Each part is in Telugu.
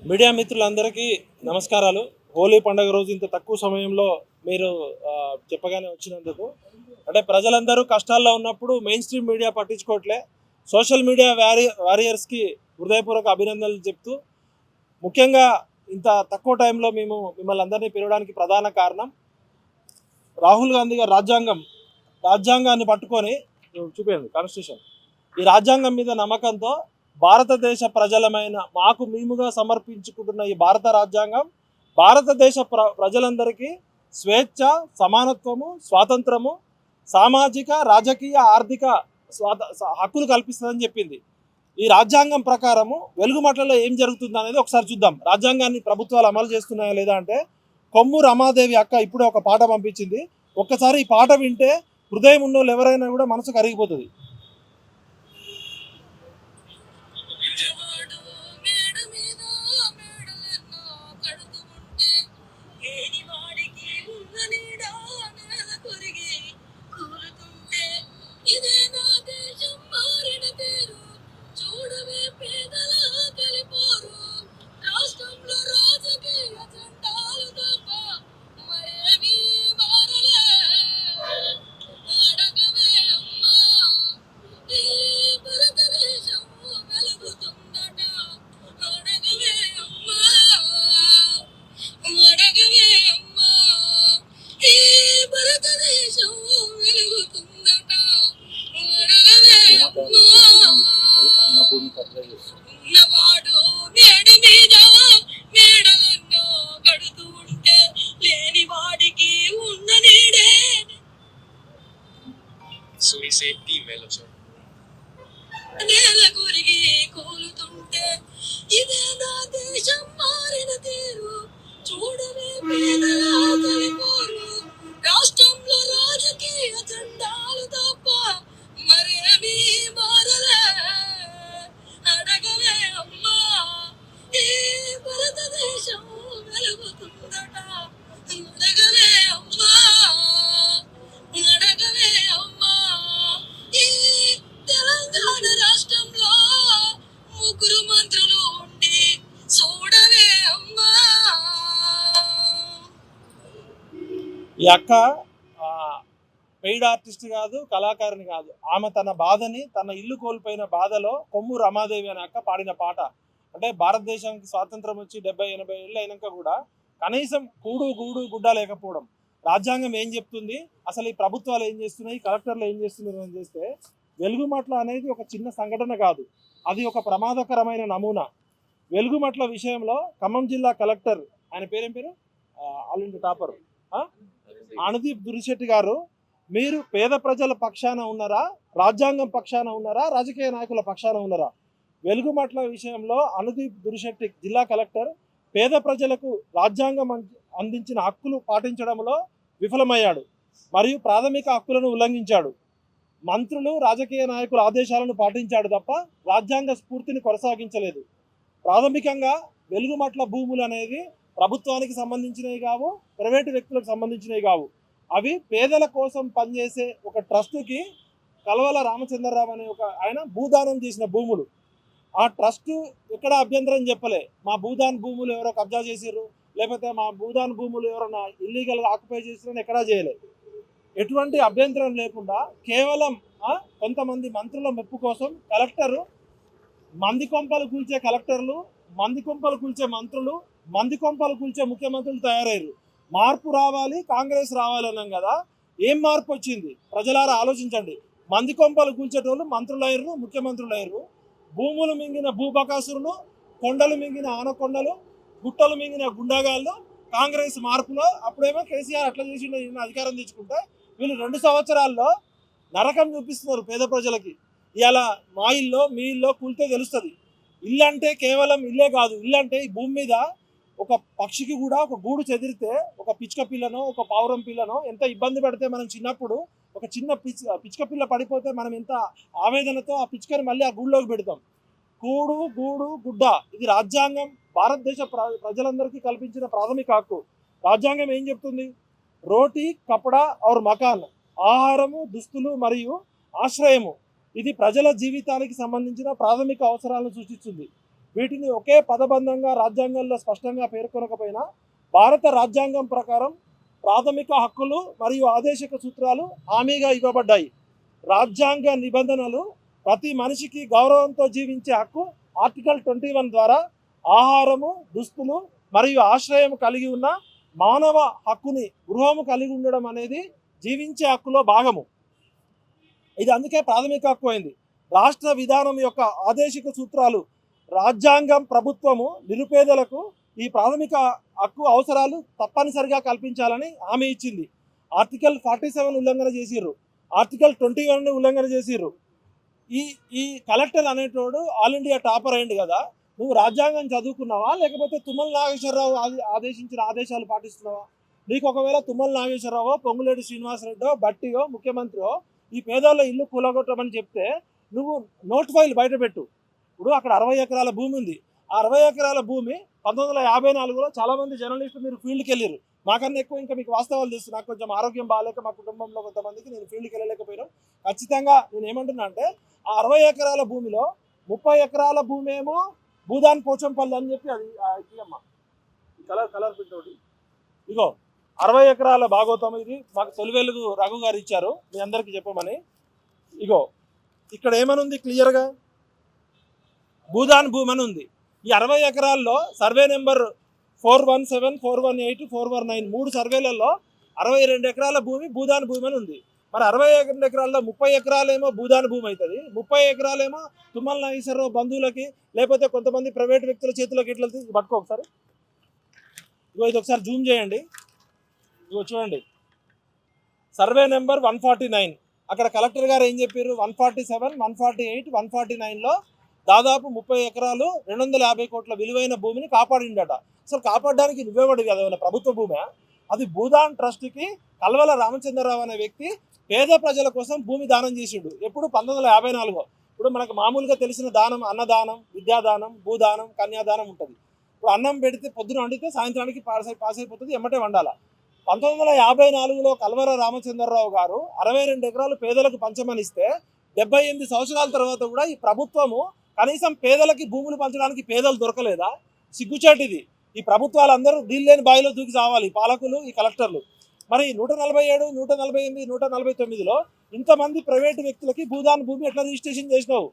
మీడియా మిత్రులందరికీ నమస్కారాలు. హోలీ పండుగ రోజు ఇంత తక్కువ సమయంలో మీరు చెప్పగానే వచ్చినందుకు. అంటే ప్రజలందరూ కష్టాల్లో ఉన్నప్పుడు మెయిన్ స్ట్రీమ్ మీడియా పట్టించుకోవట్లే. సోషల్ మీడియా వారియర్స్కి హృదయపూర్వక అభినందనలు చెప్తూ, ముఖ్యంగా ఇంత తక్కువ టైంలో మేము మిమ్మల్ని అందరినీ పిలవడానికి ప్రధాన కారణం రాహుల్ గాంధీ గారు రాజ్యాంగాన్ని పట్టుకొని చూపించండి కాన్స్టిట్యూషన్. ఈ రాజ్యాంగం మీద నమ్మకంతో భారతదేశ ప్రజలమైన మాకు మేముగా సమర్పించుకుంటున్న ఈ భారత రాజ్యాంగం భారతదేశ ప్రజలందరికీ స్వేచ్ఛ, సమానత్వము, స్వాతంత్రము, సామాజిక, రాజకీయ, ఆర్థిక హక్కులు కల్పిస్తుందని చెప్పింది. ఈ రాజ్యాంగం ప్రకారము వెలుగుమట్లలో ఏం జరుగుతుంది అనేది ఒకసారి చూద్దాం. రాజ్యాంగాన్ని ప్రభుత్వాలు అమలు చేస్తున్నాయా లేదా అంటే, కొమ్ము రమాదేవి అక్క ఇప్పుడే ఒక పాట పంపించింది. ఒక్కసారి ఈ పాట వింటే హృదయం ఉన్నోళ్ళు ఎవరైనా కూడా మనసు కరిగిపోతుంది. ఈ అక్క పెయిడ్ ఆర్టిస్ట్ కాదు, కళాకారిణి కాదు. ఆమె తన బాధని, తన ఇల్లు కోల్పోయిన బాధలో కొమ్ము రమాదేవి అనే అక్క పాడిన పాట. అంటే భారతదేశానికి స్వాతంత్రం వచ్చి 70-80 ఏళ్ళు అయినాక కూడా కనీసం కూడు గూడు గుడ్డ లేకపోవడం. రాజ్యాంగం ఏం చెప్తుంది, అసలు ఈ ప్రభుత్వాలు ఏం చేస్తున్నాయి, కలెక్టర్లు ఏం చేస్తున్నారు అని చేస్తే, వెలుగుమట్ల అనేది ఒక చిన్న సంఘటన కాదు, అది ఒక ప్రమాదకరమైన నమూనా. వెలుగుమట్ల విషయంలో ఖమ్మం జిల్లా కలెక్టర్, ఆయన పేరేం పేరు, all India topper Anudeep Durishetti గారు, మీరు పేద ప్రజల పక్షాన ఉన్నారా, రాజ్యాంగం పక్షాన ఉన్నారా, రాజకీయ నాయకుల పక్షాన ఉన్నారా? వెలుగుమట్ల విషయంలో అనుదీప్ దురిశెట్టి జిల్లా కలెక్టర్ పేద ప్రజలకు రాజ్యాంగం అందించిన హక్కులు పాటించడంలో విఫలమయ్యాడు మరియు ప్రాథమిక హక్కులను ఉల్లంఘించాడు. మంత్రులు, రాజకీయ నాయకుల ఆదేశాలను పాటించాడు తప్ప రాజ్యాంగ స్ఫూర్తిని కొనసాగించలేదు. ప్రాథమికంగా వెలుగుమట్ల భూములు అనేది ప్రభుత్వానికి సంబంధించినవి కావు, ప్రైవేటు వ్యక్తులకు సంబంధించినవి కావు. అవి పేదల కోసం పనిచేసే ఒక ట్రస్టుకి కలవల రామచంద్రరావు అనే ఒక ఆయన భూదానం చేసిన భూములు. ఆ ట్రస్టు ఎక్కడ అభ్యంతరం చెప్పలే, మా భూదాన్ భూములు ఎవరో కబ్జా చేసిర్రు, లేకపోతే మా భూదాన్ భూములు ఎవరైనా ఇల్లీగల్గా ఆక్యుపై చేసిరని ఎక్కడా చేయలేదు. ఎటువంటి అభ్యంతరం లేకుండా కేవలం కొంతమంది మంత్రుల మెప్పు కోసం కలెక్టరు, మంది కొంపలు కూల్చే కలెక్టర్లు, మంది కొంపలు కూల్చే మంత్రులు, మంది కొంపలు కూల్చే ముఖ్యమంత్రులు తయారయ్యారు. మార్పు రావాలి, కాంగ్రెస్ రావాలన్నాం కదా, ఏం మార్పు వచ్చింది? ప్రజలారా ఆలోచించండి. మంది కొంపలు కూల్చేటోళ్ళు మంత్రులు అయ్యారు, ముఖ్యమంత్రులు అయ్యారు. భూములు మింగిన భూబకాసురులు, కొండలు మింగిన ఆనకొండలు, గుట్టలు మింగిన గుండాగాళ్ళు కాంగ్రెస్ మార్పులో. అప్పుడేమో కేసీఆర్ అట్లా చేసిండు, అధికారం తెచ్చుకుంటే వీళ్ళు 2 సంవత్సరాల్లో నరకం చూపిస్తున్నారు పేద ప్రజలకి. ఇలా మా ఇల్లో మీ ఇల్లో కూలితే తెలుస్తుంది. ఇల్లు అంటే కేవలం ఇల్లే కాదు, ఇల్లు అంటే ఈ భూమి మీద ఒక పక్షికి కూడా ఒక గూడు చెదిరితే, ఒక పిచ్చుక పిల్లనో ఒక పావురం పిల్లనో ఎంత ఇబ్బంది పడితే, మనం చిన్నప్పుడు ఒక చిన్న పిచ్చుక పిల్ల పడిపోతే మనం ఎంత ఆవేదనతో ఆ పిచ్చుకని మళ్ళీ ఆ గూడులోకి పెడతాం. కూడు గూడు గుడ్డ, ఇది రాజ్యాంగం భారతదేశ ప్రజలందరికీ కల్పించిన ప్రాథమిక హక్కు. రాజ్యాంగం ఏం చెప్తుంది? రోటీ, కపడా ఔర్ మకాన్, ఆహారము, దుస్తులు మరియు ఆశ్రయము. ఇది ప్రజల జీవితానికి సంబంధించిన ప్రాథమిక అవసరాలను సూచిస్తుంది. వీటిని ఒకే పదబంధంగా రాజ్యాంగంలో స్పష్టంగా పేర్కొనకపోయినా భారత రాజ్యాంగం ప్రకారం ప్రాథమిక హక్కులు మరియు ఆదేశిక సూత్రాలు హామీగా ఇవ్వబడ్డాయి. రాజ్యాంగ నిబంధనలు ప్రతి మనిషికి గౌరవంతో జీవించే హక్కు ఆర్టికల్ 21 ద్వారా ఆహారము, దుస్తులు మరియు ఆశ్రయం కలిగి ఉన్న మానవ హక్కుని గృహము కలిగి ఉండడం అనేది జీవించే హక్కులో భాగము. ఇది అందుకే ప్రాథమిక హక్కు అయింది. రాష్ట్ర విధానం యొక్క ఆదేశిక సూత్రాలు రాజ్యాంగం ప్రభుత్వము నిరుపేదలకు ఈ ప్రాథమిక హక్కు అవసరాలు తప్పనిసరిగా కల్పించాలని హామీ ఇచ్చింది. ఆర్టికల్ 47 ఉల్లంఘన చేసిర్రు, ఆర్టికల్ 21 ఉల్లంఘన చేసిర్రు. ఈ కలెక్టర్ అనేటోడు ఆల్ ఇండియా టాపర్ అయింది కదా, నువ్వు రాజ్యాంగం చదువుకున్నావా లేకపోతే తుమ్మల నాగేశ్వరరావు ఆదేశించిన ఆదేశాలు పాటిస్తున్నావా? నీకు ఒకవేళ తుమ్మల నాగేశ్వరరావు, పొంగులేటి శ్రీనివాసరెడ్డో, బట్టియో, ముఖ్యమంత్రియో ఈ పేదోళ్ళ ఇల్లు కూలగొట్టమని చెప్తే నువ్వు నోట్ ఫైల్ బయట పెట్టు. ఇప్పుడు అక్కడ 60 ఎకరాల భూమి ఉంది. ఆ 60 ఎకరాల భూమి 1954లో చాలామంది జర్నలిస్టులు మీరు ఫీల్డ్కి వెళ్ళారు. మాకన్నా ఎక్కువ ఇంకా మీకు వాస్తవాలు తెలుసు. నాకు కొంచెం ఆరోగ్యం బాగాలేక మా కుటుంబంలో కొంతమందికి నేను ఫీల్డ్కి వెళ్ళలేకపోయినాం. ఖచ్చితంగా నేను ఏమంటున్నా అంటే ఆ 60 ఎకరాల భూమిలో 30 ఎకరాల భూమి ఏమో భూదాన్ పోచంపల్లి అని చెప్పి అది అమ్మ కలర్ పెట్టోటి ఇగో 60 ఎకరాల భాగోతం. ఇది మాకు తొలివెలుగు రఘు గారు ఇచ్చారు మీ అందరికీ చెప్పమని. ఇగో ఇక్కడ ఏమనుంది క్లియర్గా భూదాన్ భూమి అని ఉంది. ఈ 60 ఎకరాల్లో సర్వే నెంబర్ 417, 418, 419 3 సర్వేలలో 62 ఎకరాల భూమి భూదాన్ భూమి అని ఉంది. మరి 62 ఎకరాల్లో 30 ఎకరాలేమో భూదాన్ భూమి అవుతుంది, 30 ఎకరాలేమో తుమ్మల నాగేశ్వరరావు బంధువులకి లేకపోతే కొంతమంది ప్రైవేట్ వ్యక్తుల చేతులకు ఎట్లా పట్టుకో ఒకసారి. ఇగో ఇది ఒకసారి జూమ్ చేయండి. ఇగో చూడండి సర్వే నెంబర్ 149. అక్కడ కలెక్టర్ గారు ఏం చెప్పారు? 147, 148, 149లో దాదాపు 30 ఎకరాలు 250 కోట్ల విలువైన భూమిని కాపాడిండట. అసలు కాపాడడానికి నువ్వేవాడు కదా, ఏమైనా ప్రభుత్వ భూమి? అది భూదాన్ ట్రస్ట్కి కల్వల రామచంద్రరావు అనే వ్యక్తి పేద ప్రజల కోసం భూమి దానం చేసిండు. ఎప్పుడు? 1954. ఇప్పుడు మనకు మామూలుగా తెలిసిన దానం అన్నదానం, విద్యాదానం, భూదానం, కన్యాదానం ఉంటుంది. ఇప్పుడు అన్నం పెడితే పొద్దున వండితే సాయంత్రానికి పాస్ అయిపోతుంది, ఎమ్మటే వండాల. 1954లో కల్వల రామచంద్రరావు గారు 62 ఎకరాలు పేదలకు పంచమనిస్తే 78 సంవత్సరాల తర్వాత కూడా ఈ ప్రభుత్వము కనీసం పేదలకి భూములు పంచడానికి పేదలు దొరకలేదా? సిగ్గుచేటిది. ఈ ప్రభుత్వాలందరూ దీల్లేని బాయిలో దూకి చావాలి, పాలకులు, ఈ కలెక్టర్లు. మరి 147, 148, 149లో ఇంతమంది ప్రైవేటు వ్యక్తులకి భూదాన్ భూమి ఎట్లా రిజిస్ట్రేషన్ చేసినావు?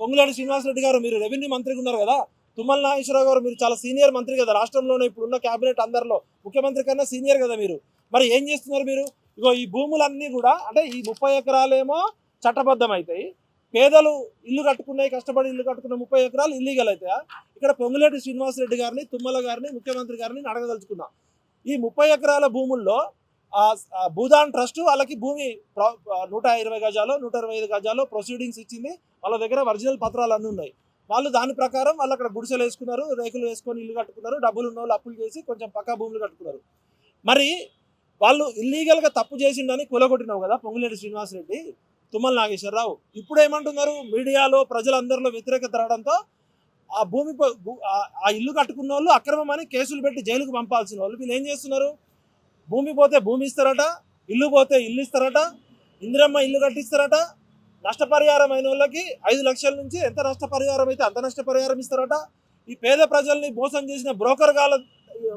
పొంగులేటి శ్రీనివాసరెడ్డి గారు మీరు రెవెన్యూ మంత్రిగా ఉన్నారు కదా, తుమ్మల నాగేశ్వరరావు గారు మీరు చాలా సీనియర్ మంత్రి కదా, రాష్ట్రంలోనే ఇప్పుడున్న క్యాబినెట్ అందరిలో ముఖ్యమంత్రి కన్నా సీనియర్ కదా మీరు. మరి ఏం చేస్తున్నారు మీరు? ఇగో ఈ భూములన్నీ కూడా అంటే ఈ 30 ఎకరాలేమో చట్టబద్ధం అవుతాయి, పేదలు ఇల్లు కట్టుకున్నాయి, కష్టపడి ఇల్లు కట్టుకున్న 30 ఎకరాలు ఇల్లీగల్ అవుతాయా? ఇక్కడ పొంగులేటి శ్రీనివాసరెడ్డి గారిని, తుమ్మల గారిని, ముఖ్యమంత్రి గారిని అడగదలుచుకున్నా. ఈ 30 ఎకరాల భూముల్లో భూదాన్ ట్రస్ట్ వాళ్ళకి భూమి 120 గజాలు 125 గజాలు ప్రొసీడింగ్స్ ఇచ్చింది. వాళ్ళ దగ్గర ఒరిజినల్ పత్రాలు అన్నీ ఉన్నాయి. వాళ్ళు దాని ప్రకారం వాళ్ళు అక్కడ గుడిసెలు వేసుకున్నారు, రేకులు వేసుకొని ఇల్లు కట్టుకున్నారు, డబ్బులు ఉన్న వాళ్ళు అప్పులు చేసి కొంచెం పక్కా భూములు కట్టుకున్నారు. మరి వాళ్ళు ఇల్లీగల్గా తప్పు చేసిండని కూలగొట్టినావు కదా పొంగులేటి శ్రీనివాసరెడ్డి, తుమ్మల నాగేశ్వరరావు. ఇప్పుడు ఏమంటున్నారు? మీడియాలో ప్రజలందరిలో వ్యతిరేకత రావడంతో ఆ భూమి ఆ ఇల్లు కట్టుకున్న వాళ్ళు అక్రమమని కేసులు పెట్టి జైలుకు పంపాల్సిన వాళ్ళు వీళ్ళు ఏం చేస్తున్నారు? భూమి పోతే భూమి ఇస్తారట, ఇల్లు పోతే ఇల్లు ఇస్తారట, ఇందిరమ్మ ఇల్లు కట్టిస్తారట, నష్టపరిహారం అయిన వాళ్ళకి 5 లక్షల నుంచి ఎంత నష్టపరిహారం అయితే అంత నష్టపరిహారం ఇస్తారట. ఈ పేద ప్రజల్ని మోసం చేసిన బ్రోకర్ గాల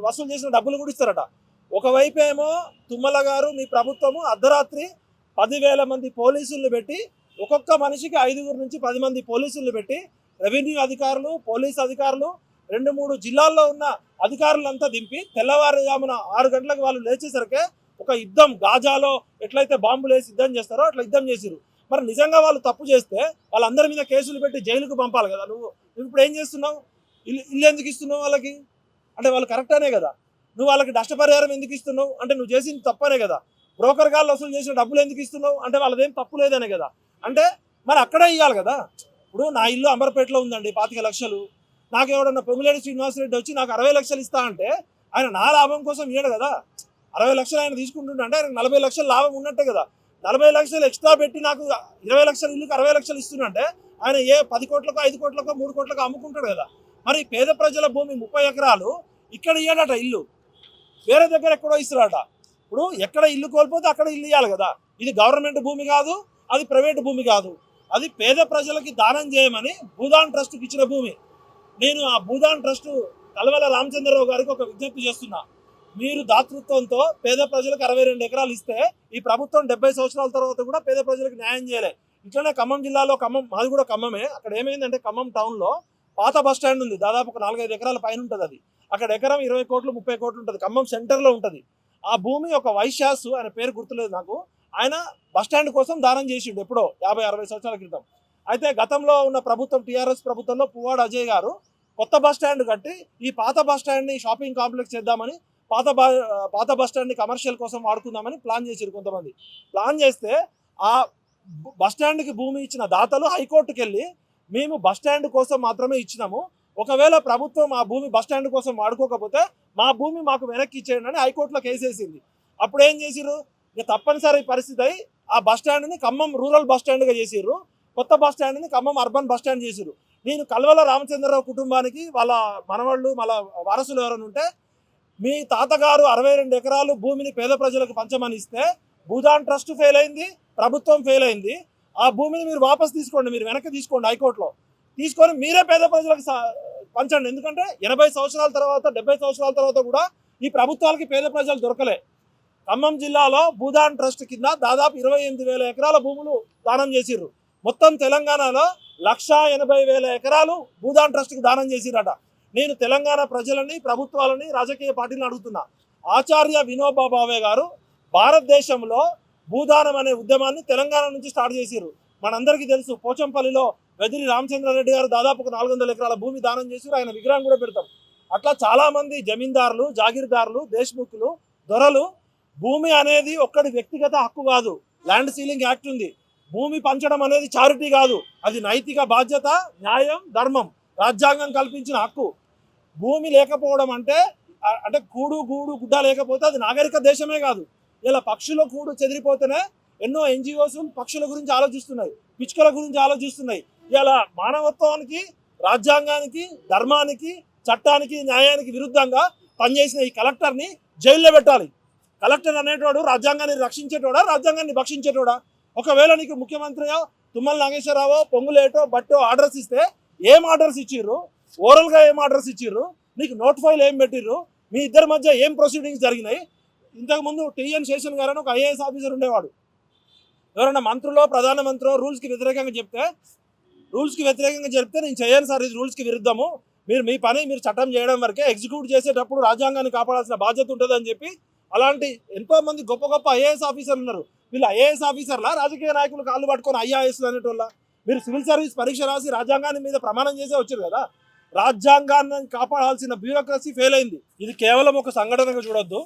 వసూలు చేసిన డబ్బులు కూడా ఇస్తారట. ఒకవైపు ఏమో తుమ్మల గారు మీ ప్రభుత్వము అర్ధరాత్రి 10,000 మంది పోలీసులను పెట్టి ఒక్కొక్క మనిషికి 5 నుంచి 10 మంది పోలీసులను పెట్టి రెవెన్యూ అధికారులు, పోలీస్ అధికారులు 2-3 జిల్లాల్లో ఉన్న అధికారులంతా దింపి తెల్లవారుజామున 6 గంటలకు వాళ్ళు లేచేసరికి ఒక యుద్ధం, గాజాలో ఎట్లయితే బాంబులు వేసి యుద్ధం చేస్తారో అట్లా యుద్ధం చేసిరు. మరి నిజంగా వాళ్ళు తప్పు చేస్తే వాళ్ళందరి మీద కేసులు పెట్టి జైలుకు పంపాలి కదా. నువ్వు ఇప్పుడు ఏం చేస్తున్నావు? ఇల్లు ఎందుకు ఇస్తున్నావు వాళ్ళకి? అంటే వాళ్ళు కరెక్ట్ అనే కదా. నువ్వు వాళ్ళకి నష్టపరిహారం ఎందుకు ఇస్తున్నావు? అంటే నువ్వు చేసింది తప్పనే కదా. బ్రోకర్ గాళ్ళు వసూలు చేసిన డబ్బులు ఎందుకు ఇస్తున్నావు? అంటే వాళ్ళదేం తప్పు లేదనే కదా. అంటే మరి అక్కడే ఇవ్వాలి కదా. ఇప్పుడు నా ఇల్లు అంబర్పేటలో ఉందండి, 25 లక్షలు. నాకు ఎవడన్నా పొంగులేటి శ్రీనివాసరెడ్డి వచ్చి నాకు 60 లక్షలు ఇస్తా అంటే ఆయన నా లాభం కోసం ఇయ్యడు కదా. 60 లక్షలు ఆయన తీసుకుంటుంటే అంటే ఆయనకు 40 లక్షల లాభం ఉన్నట్టే కదా. 40 లక్షలు ఎక్స్ట్రా పెట్టి నాకు 20 లక్షల ఇల్లుకి 60 లక్షలు ఇస్తున్నంటే ఆయన ఏ 10 కోట్లకో 5 కోట్లకో 3 కోట్లకో అమ్ముకుంటాడు కదా. మరి పేద ప్రజల భూమి 30 ఎకరాలు ఇక్కడ ఇయ్యాడట, ఇల్లు వేరే దగ్గర ఎక్కడో ఇస్తాడట. ఇప్పుడు ఎక్కడ ఇల్లు కోల్పోతే అక్కడ ఇల్లు ఇవ్వాలి కదా. ఇది గవర్నమెంట్ భూమి కాదు, అది ప్రైవేట్ భూమి కాదు, అది పేద ప్రజలకి దానం చేయమని భూదాన్ ట్రస్ట్కి ఇచ్చిన భూమి. నేను ఆ భూదాన్ ట్రస్ట్ కల్వల రామచంద్రరావు గారికి ఒక విజ్ఞప్తి చేస్తున్నా. మీరు దాతృత్వంతో పేద ప్రజలకు 62 ఎకరాలు ఇస్తే ఈ ప్రభుత్వం 70 సంవత్సరాల తర్వాత కూడా పేద ప్రజలకు న్యాయం చేయలే. ఇట్లనే ఖమ్మం జిల్లాలో, ఖమ్మం మాది కూడా ఖమ్మమే, అక్కడ ఏమైందంటే ఖమ్మం టౌన్లో పాత బస్ స్టాండ్ ఉంది, దాదాపు ఒక 4-5 ఎకరాల పైన ఉంటుంది. అది అక్కడ ఎకరం 20 కోట్లు 30 కోట్లు ఉంటుంది, ఖమ్మం సెంటర్లో ఉంటుంది. ఆ భూమి ఒక వైశ్యాసు, ఆయన పేరు గుర్తులేదు నాకు, ఆయన బస్ స్టాండ్ కోసం దానం చేసిండు ఎప్పుడో 50-60 సంవత్సరాల క్రితం. అయితే గతంలో ఉన్న ప్రభుత్వం, టీఆర్ఎస్ ప్రభుత్వంలో పువ్వాడ అజయ్ గారు కొత్త బస్ స్టాండ్ కట్టి ఈ పాత బస్ స్టాండ్ని షాపింగ్ కాంప్లెక్స్ చేద్దామని, పాత బస్ స్టాండ్ని కమర్షియల్ కోసం వాడుకుందామని ప్లాన్ చేశారు కొంతమంది. ప్లాన్ చేస్తే ఆ బస్ స్టాండ్కి భూమి ఇచ్చిన దాతలు హైకోర్టుకి వెళ్ళి మేము బస్ స్టాండ్ కోసం మాత్రమే ఇచ్చినాము, ఒకవేళ ప్రభుత్వం ఆ భూమి బస్ స్టాండ్ కోసం వాడుకోకపోతే మా భూమి మాకు వెనక్కి ఇచ్చేయండి అని హైకోర్టులో కేసు వేసింది. అప్పుడు ఏం చేసిర్రు, ఇక తప్పనిసరి పరిస్థితి అయి ఆ బస్ స్టాండ్ని ఖమ్మం రూరల్ బస్ స్టాండ్గా చేసిర్రు, కొత్త బస్ స్టాండ్ని ఖమ్మం అర్బన్ బస్ స్టాండ్ చేసిర్రు. నేను కల్వల రామచంద్రరావు కుటుంబానికి వాళ్ళ మనవాళ్ళు వాళ్ళ వారసులు ఎవరైనా ఉంటే, మీ తాతగారు 62 ఎకరాలు భూమిని పేద ప్రజలకు పంచమని ఇస్తే భూదాన్ ట్రస్ట్ ఫెయిల్ అయింది, ప్రభుత్వం ఫెయిల్ అయింది, ఆ భూమిని మీరు వాపస్ తీసుకోండి, మీరు వెనక్కి తీసుకోండి, హైకోర్టులో తీసుకొని మీరే పేద ప్రజలకు పంచండి. ఎందుకంటే 80 సంవత్సరాల తర్వాత 70 సంవత్సరాల తర్వాత కూడా ఈ ప్రభుత్వాలకి పేద ప్రజలు దొరకలే. ఖమ్మం జిల్లాలో భూదాన్ ట్రస్ట్ కింద దాదాపు 28,000 ఎకరాల భూములు దానం చేసిర్రు. మొత్తం తెలంగాణలో 1,80,000 ఎకరాలు భూదాన్ ట్రస్ట్కి దానం చేసిరట. నేను తెలంగాణ ప్రజలని, ప్రభుత్వాలని, రాజకీయ పార్టీలను అడుగుతున్నా, ఆచార్య వినోబా భావే గారు భారతదేశంలో భూదానం అనే ఉద్యమాన్ని తెలంగాణ నుంచి స్టార్ట్ చేసిర్రు. మనందరికీ తెలుసు, పోచంపల్లిలో వెదిరి రామచంద్రారెడ్డి గారు దాదాపు ఒక 400 ఎకరాల భూమి దానం చేసిరు, ఆయన విగ్రహం కూడా పెడతాం. అట్లా చాలామంది జమీందారులు, జాగీర్దారులు, దేశ్ముఖులు, దొరలు, భూమి అనేది ఒక్కడి వ్యక్తిగత హక్కు కాదు, ల్యాండ్ సీలింగ్ యాక్ట్ ఉంది. భూమి పంచడం అనేది చారిటీ కాదు, అది నైతిక బాధ్యత, న్యాయం, ధర్మం, రాజ్యాంగం కల్పించిన హక్కు. భూమి లేకపోవడం అంటే కూడు గూడు గుడ్డ లేకపోతే అది నాగరిక దేశమే కాదు. ఇలా పక్షుల కూడు చెదిరిపోతేనే ఎన్నో ఎన్జిఓస్ పక్షుల గురించి ఆలోచిస్తున్నాయి, పిచ్చుకల గురించి ఆలోచిస్తున్నాయి. ఇలా మానవత్వానికి, రాజ్యాంగానికి, ధర్మానికి, చట్టానికి, న్యాయానికి విరుద్ధంగా పనిచేసిన ఈ కలెక్టర్ని జైల్లో పెట్టాలి. కలెక్టర్ అనేటోడు రాజ్యాంగాన్ని రక్షించేటోడా, రాజ్యాంగాన్ని భక్షించేటోడా? ఒకవేళ నీకు ముఖ్యమంత్రియో తుమ్మల నాగేశ్వరరావో పొంగులేటో బట్టో ఆర్డర్స్ ఇస్తే ఏం ఆర్డర్స్ ఇచ్చిర్రు, ఓరల్గా ఏం ఆర్డర్స్ ఇచ్చిర్రు, నీకు నోట్ ఫైల్ ఏం పెట్టిర్రు, మీ ఇద్దరి మధ్య ఏం ప్రొసీడింగ్స్ జరిగినాయి? ఇంతకుముందు టిఎన్ శేషన్ గారు అని ఒక ఐఏఎస్ ఆఫీసర్ ఉండేవాడు. ఎవరైనా మంత్రులో, ప్రధానమంత్రిలో రూల్స్కి వ్యతిరేకంగా చెప్తే నేను చేయను సార్, ఇది రూల్స్కి విరుద్ధము, మీరు మీ పని మీరు చట్టం చేయడం వరకే, ఎగ్జిక్యూట్ చేసేటప్పుడు రాజ్యాంగాన్ని కాపాడాల్సిన బాధ్యత ఉంటుంది అని చెప్పి అలాంటి ఎంతోమంది గొప్ప గొప్ప ఐఏఎస్ ఆఫీసర్లు ఉన్నారు. వీళ్ళు ఐఏఎస్ ఆఫీసర్లా, రాజకీయ నాయకులు కాళ్ళు పట్టుకొని ఐఏఎస్లు అనేటోళ్ళ? మీరు సివిల్ సర్వీస్ పరీక్ష రాసి రాజ్యాంగాన్ని మీద ప్రమాణం చేసే వచ్చారు కదా. రాజ్యాంగాన్ని కాపాడాల్సిన బ్యూరోక్రసీ ఫెయిల్ అయింది. ఇది కేవలం ఒక సంఘటనగా చూడొద్దు.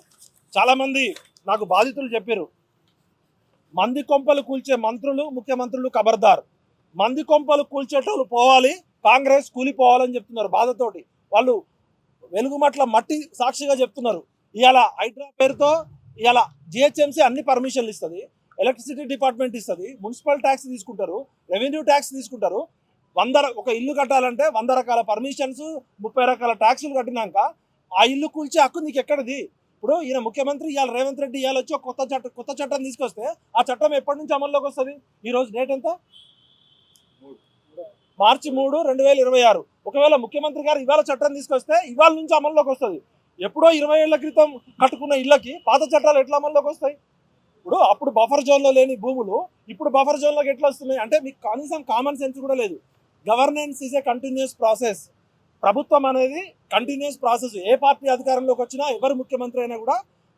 చాలామంది నాకు బాధితులు చెప్పారు, మంది కొంపలు కూల్చే మంత్రులు, ముఖ్యమంత్రులు ఖబర్దార్, మంది కొంపలు కూల్చేటోళ్ళు పోవాలి, కాంగ్రెస్ కూలిపోవాలని చెప్తున్నారు బాధతోటి. వాళ్ళు వెలుగుమట్ల మట్టి సాక్షిగా చెప్తున్నారు. ఇవాళ హైడ్రా పేరుతో ఇవాళ జిహెచ్ఎంసీ అన్ని పర్మిషన్లు ఇస్తుంది, ఎలక్ట్రిసిటీ డిపార్ట్మెంట్ ఇస్తుంది, మున్సిపల్ ట్యాక్స్ తీసుకుంటారు, రెవెన్యూ ట్యాక్స్ తీసుకుంటారు. ఒక ఇల్లు కట్టాలంటే 100 రకాల పర్మిషన్స్, 30 రకాల ట్యాక్సులు కట్టినాక ఆ ఇల్లు కూల్చే హక్కు నీకు ఎక్కడిది? ఇప్పుడు ఈయన ముఖ్యమంత్రి ఇవాళ రేవంత్ రెడ్డి ఇవాళ వచ్చి కొత్త చట్టం తీసుకొస్తే ఆ చట్టం ఎప్పటి నుంచి అమల్లోకి వస్తుంది? ఈరోజు డేట్ ఎంత? మార్చి 3, 2026. ఒకవేళ ముఖ్యమంత్రి గారు ఇవాళ చట్టం తీసుకొస్తే ఇవాళ నుంచి అమల్లోకి వస్తుంది. ఎప్పుడో 20 ఏళ్ల క్రితం కట్టుకున్న ఇళ్ళకి పాత చట్టాలు ఎట్లా అమల్లోకి వస్తాయి? ఇప్పుడు అప్పుడు బఫర్ జోన్లో లేని భూములు ఇప్పుడు బఫర్ జోన్లోకి ఎట్లా వస్తున్నాయి? అంటే మీకు కనీసం కామన్ సెన్స్ కూడా లేదు. Governance is a continuous process. ప్రభుత్వం అనేది కంటిన్యూస్ ప్రాసెస్. ఏ పార్టీ అధికారంలోకి వచ్చినా, ఎవరు ముఖ్యమంత్రి అయినా కూడా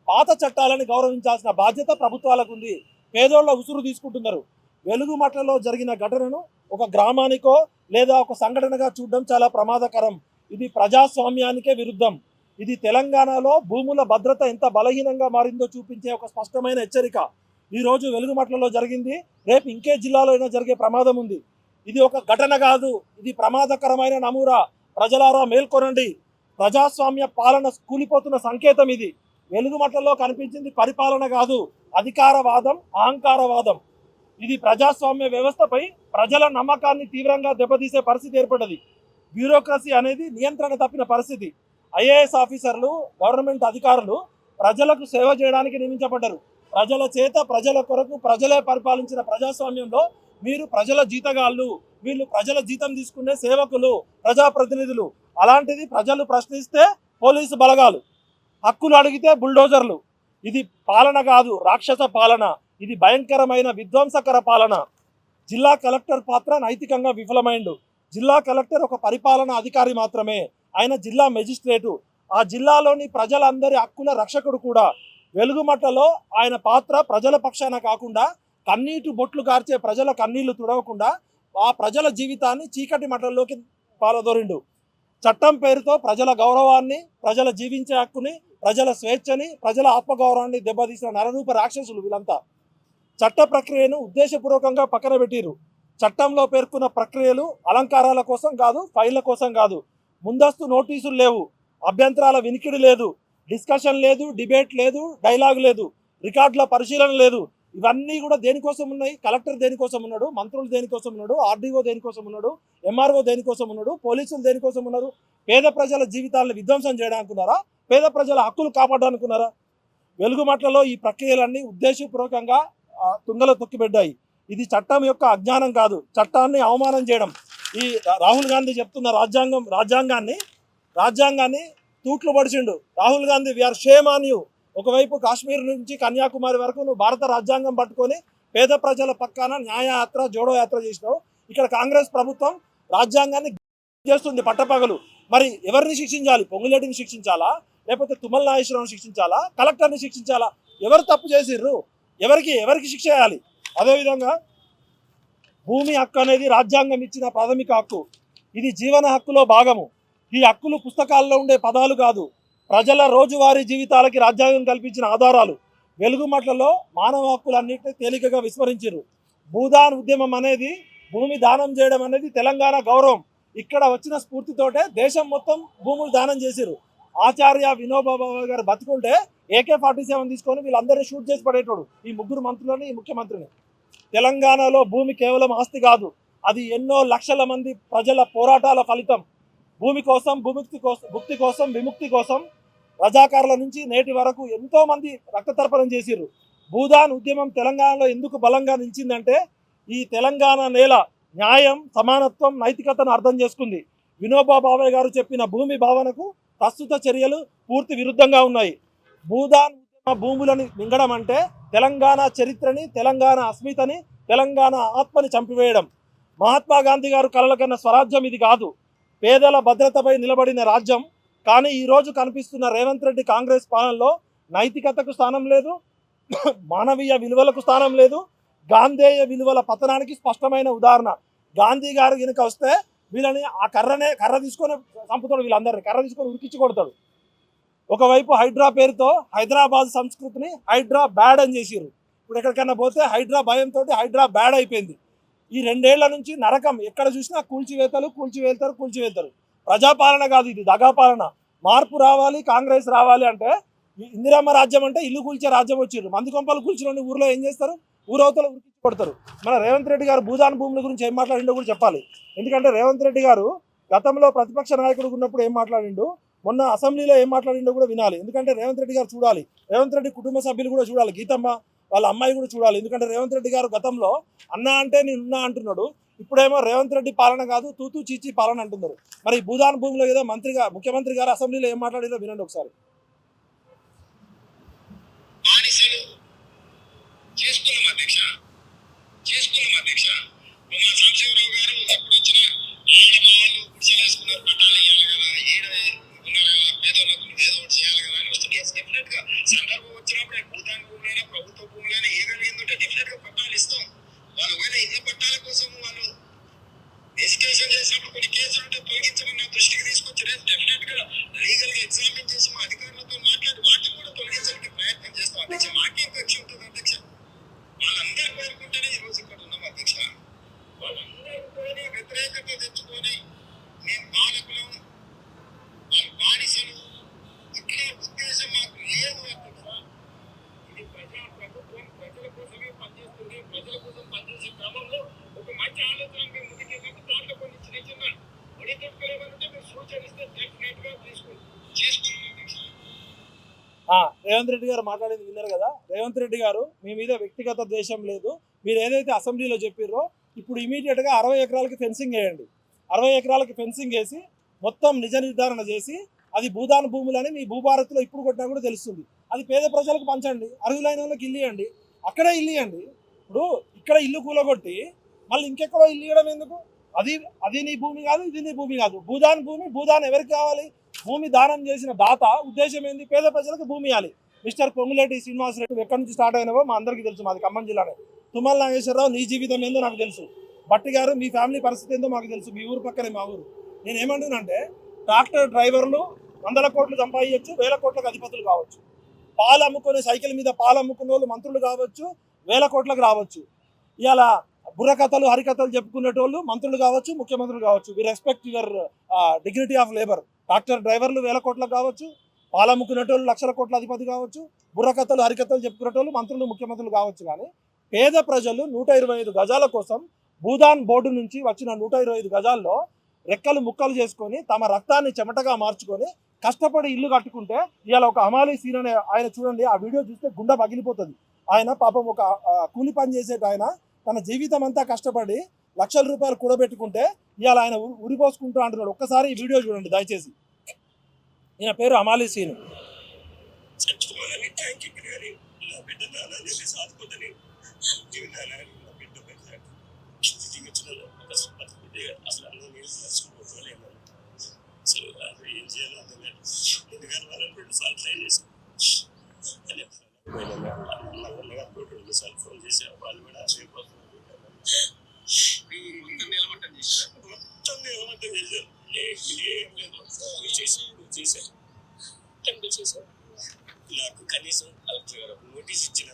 పాత చట్టాలని గౌరవించాల్సిన బాధ్యత ప్రభుత్వాలకు ఉంది. పేదోళ్ళ ఉసురు తీసుకుంటున్నారు. వెలుగుమట్లలో జరిగిన ఘటనను ఒక గ్రామానికో లేదా ఒక సంఘటనగా చూడడం చాలా ప్రమాదకరం. ఇది ప్రజాస్వామ్యానికే విరుద్ధం. ఇది తెలంగాణలో భూముల భద్రత ఎంత బలహీనంగా మారిందో చూపించే ఒక స్పష్టమైన హెచ్చరిక. ఈరోజు వెలుగుమట్లలో జరిగింది, రేపు ఇంకే జిల్లాలో అయినా జరిగే ప్రమాదం ఉంది. ఇది ఒక ఘటన కాదు, ఇది ప్రమాదకరమైన నమూనా. ప్రజలారా మేల్కొనండి. ప్రజాస్వామ్య పాలన కూలిపోతున్న సంకేతం ఇది. వెలుగుమట్లలో కనిపించింది పరిపాలన కాదు, అధికారవాదం, అహంకారవాదం. ఇది ప్రజాస్వామ్య వ్యవస్థపై ప్రజల నమ్మకాన్ని తీవ్రంగా దెబ్బతీసే పరిస్థితి ఏర్పడ్డది. బ్యూరోక్రసీ అనేది నియంత్రణ తప్పిన పరిస్థితి. ఐఏఎస్ ఆఫీసర్లు, గవర్నమెంట్ అధికారులు ప్రజలకు సేవ చేయడానికి నియమించబడ్డారు. ప్రజల చేత, ప్రజల కొరకు, ప్రజలే పరిపాలించిన ప్రజాస్వామ్యంలో మీరు ప్రజల జీతగాళ్ళు, వీళ్ళు ప్రజల జీతం తీసుకునే సేవకులు, ప్రజాప్రతినిధులు. అలాంటిది ప్రజలు ప్రశ్నిస్తే పోలీసు బలగాలు, హక్కులు అడిగితే బుల్డోజర్లు. ఇది పాలన కాదు, రాక్షస పాలన. ఇది భయంకరమైన విధ్వంసకర పాలన. జిల్లా కలెక్టర్ పాత్ర నైతికంగా విఫలమైండు. జిల్లా కలెక్టర్ ఒక పరిపాలన అధికారి మాత్రమే. ఆయన జిల్లా మెజిస్ట్రేటు. ఆ జిల్లాలోని ప్రజలందరి హక్కుల రక్షకుడు కూడా. వెలుగుమట్టలో ఆయన పాత్ర ప్రజల పక్షాన కాకుండా, కన్నీటి బొట్లు కార్చే ప్రజల కన్నీళ్లు తుడవకుండా ఆ ప్రజల జీవితాన్ని చీకటి మట్టల్లోకి పాలదోరిండు. చట్టం పేరుతో ప్రజల గౌరవాన్ని, ప్రజల జీవించే హక్కుని, ప్రజల స్వేచ్ఛని, ప్రజల ఆత్మగౌరవాన్ని దెబ్బతీసిన నరరూప రాక్షసులు వీళ్ళంతా. చట్ట ప్రక్రియను ఉద్దేశపూర్వకంగా పక్కన పెట్టిరు. చట్టంలో పేర్కొన్న ప్రక్రియలు అలంకారాల కోసం కాదు, ఫైళ్ల కోసం కాదు. ముందస్తు నోటీసులు లేవు, అభ్యంతరాల వినికిడి లేదు, డిస్కషన్ లేదు, డిబేట్ లేదు, డైలాగ్ లేదు, రికార్డుల పరిశీలన లేదు. ఇవన్నీ కూడా దేనికోసం ఉన్నాయి? కలెక్టర్ దేనికోసం ఉన్నాడు, మంత్రులు దేనికోసం ఉన్నాడు, ఆర్డీఓ దేనికోసం ఉన్నాడు, ఎంఆర్ఓ దేనికోసం ఉన్నాడు, పోలీసులు దేనికోసం ఉన్నారు? పేద ప్రజల జీవితాలను విధ్వంసం చేయడానికి ఉన్నారా? పేద ప్రజల హక్కులు కాపాడడానుకున్నారా? వెలుగుమట్లలో ఈ ప్రక్రియలన్నీ ఉద్దేశపూర్వకంగా తుంగలో తొక్కిపెట్టాయి. ఇది చట్టం యొక్క అజ్ఞానం కాదు, చట్టాన్ని అవమానం చేయడం. ఈ రాహుల్ గాంధీ చెప్తున్న రాజ్యాంగాన్ని తూట్లు పడిచిండు Rahul Gandhi. We are shame on you. ఒకవైపు కాశ్మీర్ నుంచి కన్యాకుమారి వరకు నువ్వు భారత రాజ్యాంగం పట్టుకొని పేద ప్రజల పక్కన న్యాయయాత్ర, జోడో యాత్ర చేసినావు. ఇక్కడ కాంగ్రెస్ ప్రభుత్వం రాజ్యాంగాన్ని చేస్తుంది పట్టపగలు. మరి ఎవరిని శిక్షించాలి? పొంగులేటిని శిక్షించాలా, లేకపోతే తుమ్మల నాగేశ్వరరావుని శిక్షించాలా, కలెక్టర్ని శిక్షించాలా? ఎవరు తప్పు చేసిర్రు? ఎవరికి శిక్ష చేయాలి? అదేవిధంగా భూమి హక్కు అనేది రాజ్యాంగం ఇచ్చిన ప్రాథమిక హక్కు. ఇది జీవన హక్కులో భాగము. ఈ హక్కులు పుస్తకాల్లో ఉండే పదాలు కాదు, ప్రజల రోజువారీ జీవితాలకి రాజ్యాంగం కల్పించిన ఆధారాలు. వెలుగుమట్లలో మానవ హక్కులన్నింటినీ తేలికగా విస్మరించారు. భూదాన్ ఉద్యమం అనేది, భూమి దానం చేయడం అనేది తెలంగాణ గౌరవం. ఇక్కడ వచ్చిన స్ఫూర్తితోటే దేశం మొత్తం భూములు దానం చేశారు. ఆచార్య వినోబా భావే గారు బతుకుంటే AK-47 తీసుకొని వీళ్ళందరినీ షూట్ చేసి పడేటోడు, ఈ ముగ్గురు మంత్రులని, ఈ ముఖ్యమంత్రిని. తెలంగాణలో భూమి కేవలం ఆస్తి కాదు, అది ఎన్నో లక్షల మంది ప్రజల పోరాటాల ఫలితం. భూమి కోసం, భుక్తి కోసం, విముక్తి కోసం రజాకారుల నుంచి నేటి వరకు ఎంతో మంది రక్తతర్పణం చేసిర్రు. భూదాన్ ఉద్యమం తెలంగాణలో ఎందుకు బలంగా నిలిచిందంటే ఈ తెలంగాణ నేల న్యాయం, సమానత్వం, నైతికతను అర్థం చేసుకుంది. వినోబా భావే గారు చెప్పిన భూమి భావనకు ప్రస్తుత చర్యలు పూర్తి విరుద్ధంగా ఉన్నాయి. భూదాన్ ఉద్యమ భూములను మింగడం అంటే తెలంగాణ చరిత్రని, తెలంగాణ అస్మితని, తెలంగాణ ఆత్మని చంపివేయడం. మహాత్మా గాంధీ గారు కలలుకన్న స్వరాజ్యం ఇది కాదు, పేదల భద్రతపై నిలబడిన రాజ్యం. కానీ ఈరోజు కనిపిస్తున్న రేవంత్ రెడ్డి కాంగ్రెస్ పాలనలో నైతికతకు స్థానం లేదు, మానవీయ విలువలకు స్థానం లేదు. గాంధేయ విలువల పతనానికి స్పష్టమైన ఉదాహరణ. గాంధీ గారు కనుక వస్తే వీళ్ళని ఆ కర్ర తీసుకొని చంపుతాడు, వీళ్ళందరినీ కర్ర తీసుకొని ఉరికించి కొడతాడు. ఒకవైపు హైడ్రా పేరుతో హైదరాబాద్ సంస్కృతిని హైడ్రా బ్యాడ్ అని చేసిర్రు. ఇప్పుడు ఎక్కడికైనా పోతే హైడ్రా భయంతో హైడ్రా బ్యాడ్ అయిపోయింది. ఈ 2 ఏళ్ల నుంచి నరకం. ఎక్కడ చూసినా కూల్చివేస్తారు. ప్రజాపాలన కాదు, ఇది దగాపాలన. మార్పు రావాలి, కాంగ్రెస్ రావాలి అంటే ఇందిరమ్మ రాజ్యం అంటే ఇల్లు కూల్చే రాజ్యం వచ్చిర్రు. మంది కొంపలు కూల్చిన ఊర్లో ఏం చేస్తారు? ఊరవతల ఉరికించి కొడతారు. మన రేవంత్ రెడ్డి గారు భూదాన్ భూముల గురించి ఏం మాట్లాడిండో కూడా చెప్పాలి. ఎందుకంటే రేవంత్ రెడ్డి గారు గతంలో ప్రతిపక్ష నాయకుడు ఉన్నప్పుడు ఏం మాట్లాడిండు, మొన్న అసెంబ్లీలో ఏం మాట్లాడిండో కూడా వినాలి. ఎందుకంటే రేవంత్ రెడ్డి గారు చూడాలి, రేవంత్ రెడ్డి కుటుంబ సభ్యులు కూడా చూడాలి, గీతమ్మ వాళ్ళ అమ్మాయి కూడా చూడాలి. ఎందుకంటే రేవంత్ రెడ్డి గారు గతంలో అన్నా అంటే నేనున్నా అంటున్నాడు, ఇప్పుడేమో రేవంత్ రెడ్డి పాలన కాదు, తూతూ చీచీ పాలన అంటున్నారు. మరి భూదాన్ భూమిలో ఏదో ముఖ్యమంత్రి గారు అసెంబ్లీలో ఏం మాట్లాడిందో వినండి ఒకసారి. రేవంత్ రెడ్డి గారు మాట్లాడేది విన్నారు కదా. రేవంత్ రెడ్డి గారు మీ మీద వ్యక్తిగత ద్వేషం లేదు, మీరు ఏదైతే అసెంబ్లీలో చెప్పిర్రో ఇప్పుడు ఇమీడియట్గా 60 ఎకరాలకి ఫెన్సింగ్ వేయండి. 60 ఎకరాలకి ఫెన్సింగ్ వేసి మొత్తం నిజ నిర్ధారణ చేసి అది భూదాన భూములని మీ భూభారత్లో ఇప్పుడు కొట్టినా కూడా తెలుస్తుంది. అది పేద ప్రజలకు పంచండి, అర్హులైన వాళ్ళకి ఇల్లు ఇవ్వండి, అక్కడే ఇల్లు ఇవ్వండి. ఇప్పుడు ఇక్కడ ఇల్లు కూలగొట్టి మళ్ళీ ఇంకెక్కడో ఇల్లు ఇవ్వడం ఎందుకు? అది అది నీ భూమి కాదు, ఇది నీ భూమి కాదు. భూదాన్ భూమి, భూదాన్ ఎవరికి కావాలి? భూమి దానం చేసిన దాత ఉద్దేశం ఏంది? పేద ప్రజలకు భూమి ఇవ్వాలి. మిస్టర్ పొంగులేటి శ్రీనివాసరెడ్డి ఎక్కడి నుంచి స్టార్ట్ అయినవో మా అందరికీ తెలుసు. మాది ఖమ్మం జిల్లానే. తుమ్మల నాగేశ్వరరావు నీ జీవితం ఏందో నాకు తెలుసు. భట్టి గారు మీ ఫ్యామిలీ పరిస్థితి ఏందో మాకు తెలుసు. మీ ఊరు పక్కనే మా ఊరు. నేను ఏమంటున్నానంటే ట్రాక్టర్ డ్రైవర్లు 100 కోట్లు సంపాదించవచ్చు, 1000 కోట్లకు అధిపతులు కావచ్చు. పాలు అమ్ముకునే సైకిల్ మీద పాలు అమ్ముకునే వాళ్ళు మంత్రులు కావచ్చు, 1000 కోట్లకు రావచ్చు. ఇవాళ బుర్రకథలు హరికథలు చెప్పుకునేటోళ్ళు మంత్రులు కావచ్చు, ముఖ్యమంత్రులు కావచ్చు. We respect your dignity of labour. Tractor డ్రైవర్లు 1000 కోట్లకు కావచ్చు, పాలు అమ్ముకునేటోళ్ళు లక్షల కోట్ల అధిపతి కావచ్చు, బుర్రకథలు హరికథలు చెప్పుకునేటోళ్ళు మంత్రులు ముఖ్యమంత్రులు కావచ్చు. కానీ పేద ప్రజలు 125 గజాల కోసం భూదాన్ బోర్డు నుంచి వచ్చిన 125 గజాల్లో రెక్కలు ముక్కలు చేసుకొని తమ రక్తాన్ని చెమటగా మార్చుకొని కష్టపడి ఇల్లు కట్టుకుంటే ఇవాళ ఒక హమాలీ సీన్ అనే ఆయన చూడండి, ఆ వీడియో చూస్తే గుండె పగిలిపోతుంది. ఆయన పాపం ఒక కూలి పని చేసేట ఆయన తన జీవితం అంతా కష్టపడి లక్షల రూపాయలు కూడబెట్టుకుంటే ఇవాళ ఆయన ఉరిపోసుకుంటూ అంటున్నాడు. ఒక్కసారి ఈ వీడియో చూడండి దయచేసి. ఈయన పేరు హమాలీ సీన్. నాకు కనీసం కలెక్టర్ గారు నోటీస్ ఇచ్చిన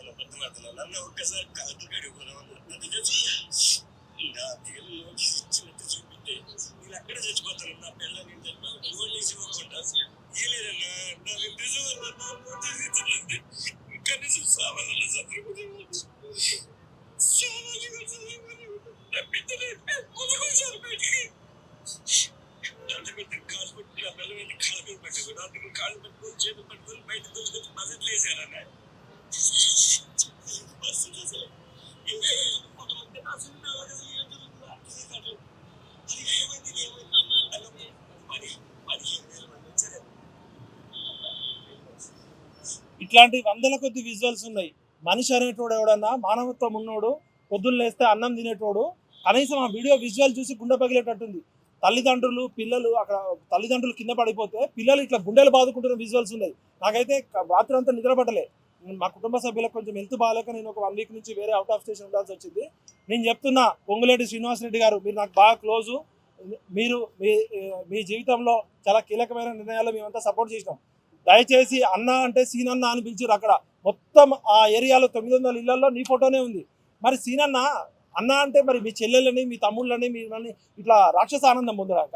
నన్ను ఒక్కసారి కలెక్టర్ గారు నా పేరు నోటీస్ ఇచ్చినట్టు చూపిస్తే నేను అక్కడ చచ్చిపోతాను. నా పిల్లల్ని నోటీస్ ఇవ్వకుండా ఇయ్యలేదన్నా నాకు కనీసం సామాన్లు సత్రపతి కాలు పట్టి నా పిల్లలకి కాలు మీద పెట్టారు. రాత్రి కాళ్ళు పట్టుకొని చేతులు పట్టుకొని బయట దోచుకొచ్చి బజెట్లు వేసారన్న బస్సు చేసారు. కొంతమంది ఇట్లాంటి వందల కొద్ది విజువల్స్ ఉన్నాయి. మనిషి అనేటోడు ఎవడన్నా మానవత్వం ఉన్నోడు పొద్దున్న లేస్తే అన్నం తినేటోడు కనీసం ఆ వీడియో విజువల్ చూసి గుండె పగిలేటట్టుంది. తల్లిదండ్రులు పిల్లలు అక్కడ తల్లిదండ్రులు కింద పడిపోతే పిల్లలు ఇట్లా గుండెలు బాదుకుంటున్న విజువల్స్ ఉన్నాయి. నాకైతే రాత్రి అంతా నిద్రపట్టలే. మా కుటుంబ సభ్యులకు కొంచెం హెల్త్ బాగాలేక నేను ఒక 1 వీక్ నుంచి వేరే అవుట్ ఆఫ్ స్టేషన్ ఉండాల్సి వచ్చింది. నేను చెప్తున్నా, పొంగులేటి శ్రీనివాసరెడ్డి గారు మీరు నాకు బాగా క్లోజు. మీరు మీ జీవితంలో చాలా కీలకమైన నిర్ణయాలు మేమంతా సపోర్ట్ చేసినాం. దయచేసి అన్న అంటే సీనన్న అని పిలిచారు. అక్కడ మొత్తం ఆ ఏరియాలో 900 ఇళ్లలో నీ ఫోటోనే ఉంది. మరి సీనన్న అన్న అంటే మరి మీ చెల్లెళ్ళని మీ తమ్ముళ్ళని మీ ఇట్లా రాక్షస ఆనందం పొందడాక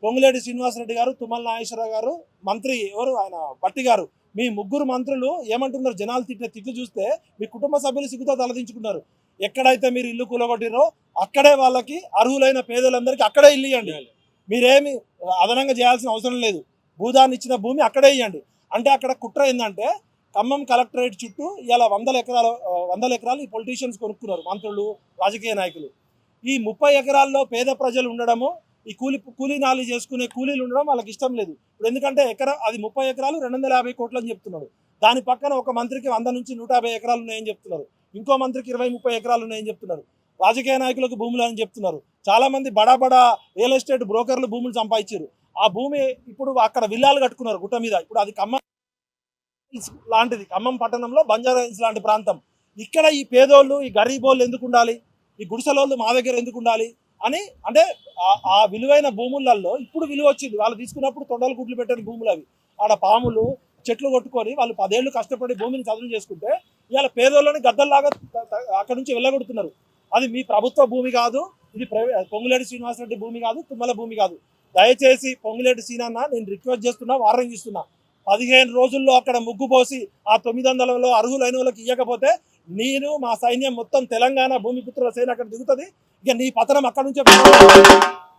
పొంగులేటి శ్రీనివాసరెడ్డి గారు, తుమ్మల నాగేశ్వరరావు గారు, మంత్రి ఎవరు ఆయన భట్టి గారు, మీ ముగ్గురు మంత్రులు ఏమంటున్నారు? జనాలు తిట్లు చూస్తే మీ కుటుంబ సభ్యులు సిగ్గుతో తలదించుకున్నారు. ఎక్కడైతే మీరు ఇల్లు కూలగొట్టిరో అక్కడే వాళ్ళకి అర్హులైన పేదలందరికీ అక్కడే ఇల్లు ఇవ్వండి. మీరేమి అదనంగా చేయాల్సిన అవసరం లేదు. భూదాన్ని ఇచ్చిన భూమి అక్కడే ఇవ్వండి. అంటే అక్కడ కుట్ర ఏంటంటే ఖమ్మం కలెక్టరేట్ చుట్టూ ఇలా 100 ఎకరాలు ఈ పొలిటీషియన్స్ కొనుక్కున్నారు, మంత్రులు, రాజకీయ నాయకులు. ఈ 30 ఎకరాల్లో పేద ప్రజలు ఉండడము, ఈ కూలీ నాలి చేసుకునే కూలీలు ఉండడం వాళ్ళకి ఇష్టం లేదు. ఇప్పుడు ఎందుకంటే అది 30 ఎకరాలు 250 కోట్లు అని చెప్తున్నాడు. దాని పక్కన ఒక మంత్రికి 100 నుంచి 150 ఎకరాలు ఉన్నాయని చెప్తున్నారు. ఇంకో మంత్రికి 20-30 ఎకరాలు ఉన్నాయని చెప్తున్నారు. రాజకీయ నాయకులకు భూములు అని చెప్తున్నారు. చాలా మంది బడా రియల్ ఎస్టేట్ బ్రోకర్లు భూములు సంపాదించారు. ఆ భూమి ఇప్పుడు అక్కడ విల్లాలు కట్టుకున్నారు గుట్ట మీద. ఇప్పుడు అది ఖమ్మం లాంటిది, ఖమ్మం పట్టణంలో బంజారా హిల్స్ లాంటి ప్రాంతం. ఇక్కడ ఈ పేదోళ్ళు, ఈ గరీబోళ్ళు ఎందుకు ఉండాలి, ఈ గుడిసెలోళ్ళు మా దగ్గర ఎందుకు ఉండాలి అని అంటే ఆ విలువైన భూములలో ఇప్పుడు విలువ వచ్చింది. వాళ్ళు తీసుకున్నప్పుడు తొండలు గుడ్లు పెట్టని భూములు అవి. ఆడ పాములు చెట్లు కొట్టుకొని వాళ్ళు 10 ఏళ్ళు కష్టపడి భూమిని చదువు చేసుకుంటే ఇవాళ పేదోళ్ళని గద్దల్లాగా అక్కడ నుంచి వెళ్ళగొడుతున్నారు. అది మీ ప్రభుత్వ భూమి కాదు, ఇది పొంగులేటి శ్రీనివాసరెడ్డి భూమి కాదు, తుమ్మల భూమి కాదు. దయచేసి పొంగులేటి సీనన్న నేను రిక్వెస్ట్ చేస్తున్నా, వార్నింగ్ ఇస్తున్నా. 15 రోజుల్లో అక్కడ ముగ్గు పోసి ఆ 900లో అర్హులైన వాళ్ళకి ఇవ్వకపోతే నేను మా సైన్యం మొత్తం తెలంగాణ భూమిపుత్రుల సేన అక్కడ దిగుతుంది. ఇక నీ పతనం అక్కడ నుంచే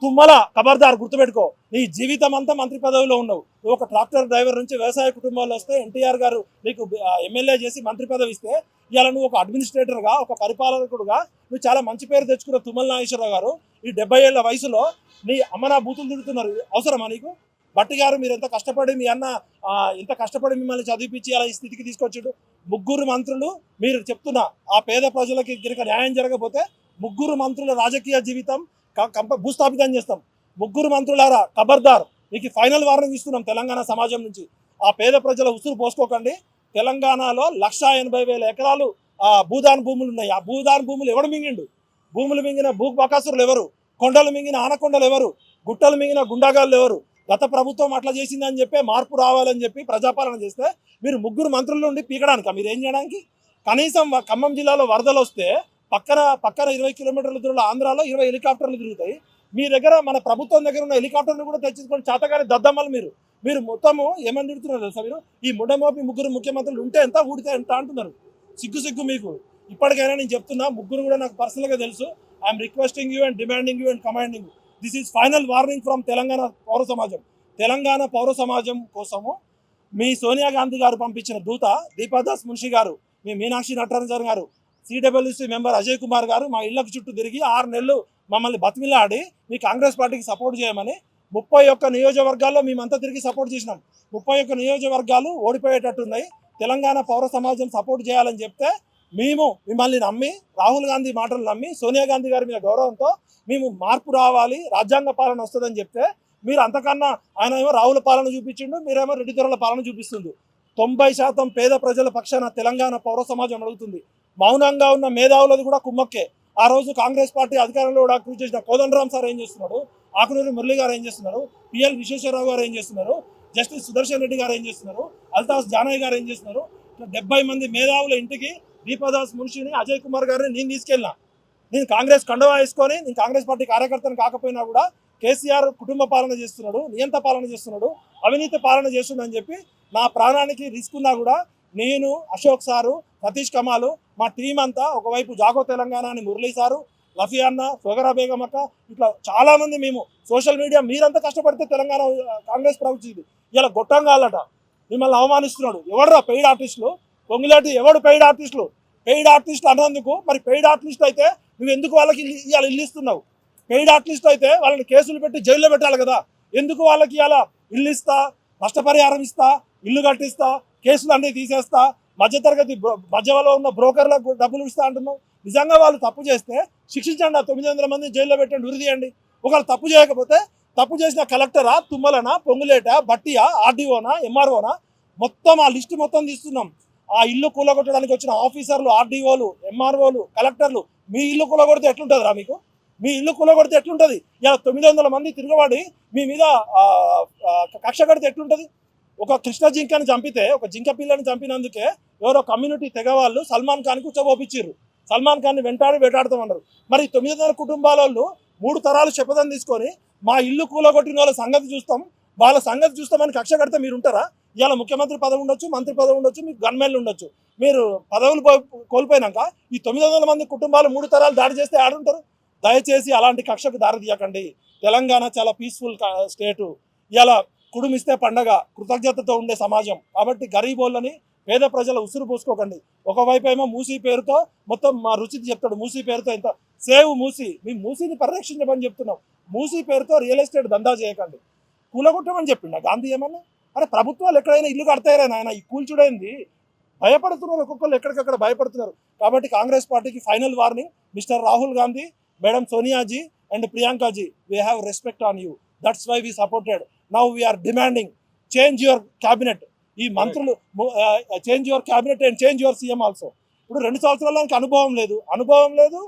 తుమ్మల ఖబర్దార్ గుర్తుపెట్టుకో, నీ జీవితం అంతా మంత్రి పదవిలో ఉన్నావు. నువ్వు ఒక ట్రాక్టర్ డ్రైవర్ నుంచి వ్యవసాయ కుటుంబాల్లో వస్తే ఎన్టీఆర్ గారు నీకు ఎమ్మెల్యే చేసి మంత్రి పదవి ఇస్తే ఇవాళ నువ్వు ఒక అడ్మినిస్ట్రేటర్గా, ఒక పరిపాలకుడుగా నువ్వు చాలా మంచి పేరు తెచ్చుకున్న తుమ్మల నాగేశ్వరరావు గారు ఈ 70 ఏళ్ల వయసులో నీ అమ్మనా బూతులు తిడుతున్నారు. అవసరమా నీకు? భట్టి గారు మీరు ఎంత కష్టపడి మీ అన్న ఎంత కష్టపడి మిమ్మల్ని చదివిపించి అలా ఈ స్థితికి తీసుకొచ్చాడు. 3 మంత్రులు మీరు చెప్తున్నా ఆ పేద ప్రజలకి గినక న్యాయం జరగకపోతే 3 మంత్రుల రాజకీయ జీవితం భూస్థాపితం చేస్తాం. 3 మంత్రులారా ఖబర్దార్, మీకు ఫైనల్ వార్నింగ్ ఇస్తున్నాం తెలంగాణ సమాజం నుంచి. ఆ పేద ప్రజల ఉసురు పోసుకోకండి. తెలంగాణలో 1,80,000 ఎకరాలు భూదాన్ భూములు ఉన్నాయి. ఆ భూదాన్ భూములు ఎవడు మింగిండు? భూములు మింగిన భూబకాసురులు ఎవరు? కొండలు మింగిన ఆనకొండలు ఎవరు? గుట్టలు మింగిన గుండాగాళ్ళు ఎవరు? గత ప్రభుత్వం అట్లా చేసిందని చెప్పి మార్పు రావాలని చెప్పి ప్రజాపాలన చేస్తే మీరు 3 మంత్రుల నుండి పీకడానిక? మీరు ఏం చేయడానికి? కనీసం ఖమ్మం జిల్లాలో వరదలు వస్తే పక్కన 20 కిలోమీటర్ల దూరంలో ఆంధ్రాలో 20 హెలికాప్టర్లు తిరుగుతాయి. మీ దగ్గర మన ప్రభుత్వం దగ్గర ఉన్న హెలికాప్టర్లు కూడా తెచ్చుకొని చేతగానే దద్దమ్మలు మీరు మొత్తము ఏమని తిడుతున్నారు తెలుసా? మీరు ఈ ముడమోపి 3 ముఖ్యమంత్రులు ఉంటే ఎంత, ఊడితే ఎంత అంటున్నారు. సిగ్గు మీకు. ఇప్పటికైనా నేను చెప్తున్నా, 3 కూడా నాకు పర్సనల్గా తెలుసు. I'm requesting you and demanding you and commanding you. This is final warning from Telangana పౌర సమాజం. తెలంగాణ పౌర సమాజం కోసము మీ సోనియా గాంధీ గారు పంపించిన దూత దీపాదాస్ మున్షి గారు, మీ మీనాక్షి నటరాజన్ గారు, సిడబ్ల్యూసీ మెంబర్ అజయ్ కుమార్ గారు మా ఇళ్లకు చుట్టూ తిరిగి 6 నెలలు మమ్మల్ని బతిమిలాడి మీ కాంగ్రెస్ పార్టీకి సపోర్ట్ చేయమని 31 నియోజకవర్గాల్లో మేమంతా తిరిగి సపోర్ట్ చేసినాం. 31 నియోజకవర్గాలు ఓడిపోయేటట్టున్నాయి. తెలంగాణ పౌర సమాజం సపోర్ట్ చేయాలని చెప్తే మేము మిమ్మల్ని నమ్మి, రాహుల్ గాంధీ మాటలు నమ్మి, సోనియా గాంధీ గారి మీద గౌరవంతో మేము మార్పు రావాలి, రాజ్యాంగ పాలన వస్తుందని చెప్తే మీరు అంతకన్నా ఆయన ఏమో రాహుల పాలన చూపించిండు, మీరేమో రెడ్డి దొరల పాలన చూపిస్తుంది. 90% పేద ప్రజల పక్షాన తెలంగాణ పౌర సమాజం అడుగుతుంది. మౌనంగా ఉన్న మేధావులది కూడా కుమ్మక్కే. ఆ రోజు కాంగ్రెస్ పార్టీ అధికారంలో కూడా కృషి చేసిన కోదండరామ్ సార్ ఏం చేస్తున్నాడు, ఆకునూరి మురళి గారు ఏం చేస్తున్నారు, పిఎల్ విశ్వేశ్వరరావు గారు ఏం చేస్తున్నారు, జస్టిస్ సుదర్శన్ రెడ్డి గారు ఏం చేస్తున్నారు, అల్తాఫ్ జానయ్య గారు ఏం చేస్తున్నారు. 70 మంది మేధావుల ఇంటికి దీపాదాస్ మున్షిని, అజయ్ కుమార్ గారిని నేను తీసుకెళ్ళినా. నేను కాంగ్రెస్ కండువా వేసుకొని, నేను కాంగ్రెస్ పార్టీ కార్యకర్తను కాకపోయినా కూడా కేసీఆర్ కుటుంబ పాలన చేస్తున్నాడు, నియంత పాలన చేస్తున్నాడు, అవినీతి పాలన చేస్తున్నాడని చెప్పి నా ప్రాణానికి రిస్క్ ఉన్నా కూడా నేను, అశోక్ సారు, సతీష్ కమాలు, మా టీం అంతా, ఒకవైపు జాగో తెలంగాణ అని మురళీ సారు, లఫీ అన్న, సోగరా బేగం అక్క, ఇట్లా చాలామంది మేము సోషల్ మీడియా మీరంతా కష్టపడితే తెలంగాణ కాంగ్రెస్ ప్రభుత్వం ఇలా గొట్టంగాలట మిమ్మల్ని అవమానిస్తున్నాడు. ఎవడరా పెయిడ్ ఆర్టిస్టులు? పొంగులేటి ఎవడు పెయిడ్ ఆర్టిస్టులు? పెయిడ్ ఆర్టిస్టులు అన్నందుకు మరి పెయిడ్ ఆర్టిస్ట్ అయితే నువ్వు ఎందుకు వాళ్ళకి ఇవాళ ఇల్లు ఇస్తున్నావు? పెయిడ్ ఆర్టిస్ట్ అయితే వాళ్ళని కేసులు పెట్టి జైల్లో పెట్టాలి కదా. ఎందుకు వాళ్ళకి ఇలా ఇల్లు ఇస్తా, నష్టపరిహారం ఇస్తా, ఇల్లు కట్టిస్తా, కేసులు అన్నీ తీసేస్తా, మధ్యతరగతి మధ్యలో ఉన్న బ్రోకర్లకు డబ్బులు ఇస్తా అంటున్నావు? నిజంగా వాళ్ళు తప్పు చేస్తే శిక్షించండి. 900 మంది జైల్లో పెట్టండి, ఉరిదీయండి. ఒకవేళ తప్పు చేయకపోతే తప్పు చేసిన కలెక్టరా, తుమ్మలనా, పొంగులేట, బట్టియా, ఆర్డీఓనా, ఎంఆర్ఓనా, మొత్తం ఆ లిస్టు మొత్తం తీస్తున్నాం. ఆ ఇల్లు కూలగొట్టడానికి వచ్చిన ఆఫీసర్లు, ఆర్డీఓలు, ఎంఆర్ఓలు, కలెక్టర్లు, మీ ఇల్లు కూలగొడితే ఎట్లుంటుంది రా? మీకు మీ ఇల్లు కూలగొడితే ఎట్లుంటుంది? ఇలా 900 మంది తిరగబడి మీ మీద కక్ష కడితే ఎట్లుంటుంది? ఒక కృష్ణ జింకని చంపితే, ఒక జింక పిల్లని చంపినందుకే ఎవరో కమ్యూనిటీ తెగవాళ్ళు సల్మాన్ ఖాన్కి ఉచ్చబోపించారు. సల్మాన్ ఖాన్ని వెంటాడతామన్నారు. మరి 900 కుటుంబాల వాళ్ళు 3 తరాలు శపథం తీసుకొని మా ఇల్లు కూలగొట్టిన వాళ్ళ సంగతి చూస్తాం, వాళ్ళ సంగతి చూస్తామని కక్ష కడితే మీరు ఉంటారా? ఇవాళ ముఖ్యమంత్రి పదవి ఉండొచ్చు, మంత్రి పదవి ఉండొచ్చు, మీకు గన్మెన్లు ఉండొచ్చు. మీరు పదవులు కోల్పోయినాక ఈ 900 మంది కుటుంబాలు 3 తరాలు దాడి చేస్తే ఆడుంటారు. దయచేసి అలాంటి కక్షకు దారి తీయకండి. తెలంగాణ చాలా పీస్ఫుల్ స్టేటు. ఇలా కుడుమిస్తే పండగ, కృతజ్ఞతతో ఉండే సమాజం. కాబట్టి గరీబోళ్ళని, పేద ప్రజల ఉసురు పోసుకోకండి. ఒకవైపు ఏమో మూసీ పేరుతో మొత్తం మా రుచి చెప్తాడు. మూసీ పేరుతో ఇంత సేవ్ మూసీ, మీ మూసీని పరిరక్షించమని చెప్తున్నాం. మూసీ పేరుతో రియల్ ఎస్టేట్ దందా చేయకండి. కూలగొట్టమని చెప్పిండా గాంధీ ఏమన్నా? అరే ప్రభుత్వాలు ఎక్కడైనా ఇల్లు కడతారా నాయన? ఈ కూల్చుడైంది. భయపడుతున్నారు, ఒక్కొక్కరు ఎక్కడికక్కడ భయపడుతున్నారు. కాబట్టి కాంగ్రెస్ పార్టీకి final warning, mister Rahul Gandhi, madam సోనియాజీ and ప్రియాంకాజీ, we have respect on you. That's why we supported. Now we are demanding change your cabinet. ఈ మంత్రులు change your cabinet and change your CM also. ఇప్పుడు 2 సంవత్సరాలకి అనుభవం లేదు,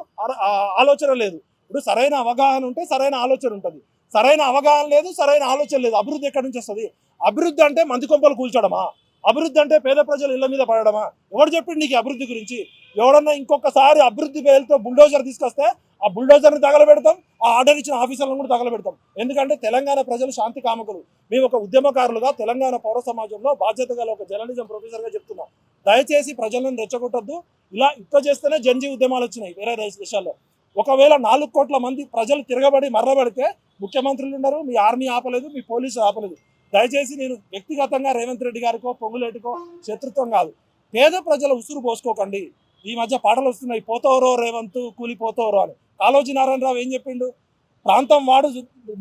ఆలోచన లేదు. ఇప్పుడు సరైన అవగాహన ఉంటే సరైన ఆలోచన ఉంటుంది. సరైన అవగాహన లేదు, సరైన ఆలోచన లేదు. అభివృద్ధి ఎక్కడి నుంచి వస్తుంది? అభివృద్ధి అంటే మంది కొంపలు కూల్చడమా? అభివృద్ధి అంటే పేద ప్రజలు ఇళ్ల మీద పడడమా? ఎవరు చెప్పిండు నీకు అభివృద్ధి గురించి? ఎవడన్నా ఇంకొకసారి అభివృద్ధి పేరుతో బుల్డోజర్ తీసుకొస్తే ఆ బుల్డోజర్ని తగలబెడతాం, ఆ ఆర్డర్ ఇచ్చిన ఆఫీసర్లను కూడా తగలబెడతాం. ఎందుకంటే తెలంగాణ ప్రజలు శాంతి కామకులు. మేము ఒక ఉద్యమకారులుగా తెలంగాణ పౌర సమాజంలో బాధ్యత గల ఒక జర్నలిజం ప్రొఫెసర్గా చెప్తున్నాం. దయచేసి ప్రజలను రెచ్చగొట్టద్దు. ఇలా చేస్తేనే జన్జీ ఉద్యమాలు వచ్చినాయి వేరే దేశాల్లో. ఒకవేళ 4 కోట్ల మంది ప్రజలు తిరగబడి మర్రబడితే ముఖ్యమంత్రులు ఉన్నారు, మీ ఆర్మీ ఆపలేదు, మీ పోలీసు ఆపలేదు. దయచేసి నేను వ్యక్తిగతంగా రేవంత్ రెడ్డి గారికో పొంగులేటికో శత్రుత్వం కాదు, పేద ప్రజల ఉసురు పోసుకోకండి. ఈ మధ్య పాటలు వస్తున్నాయి, పోతవరో రేవంత్ కూలిపోతవరో అని. కాళోజీ నారాయణరావు ఏం చెప్పిండు? ప్రాంతం వాడు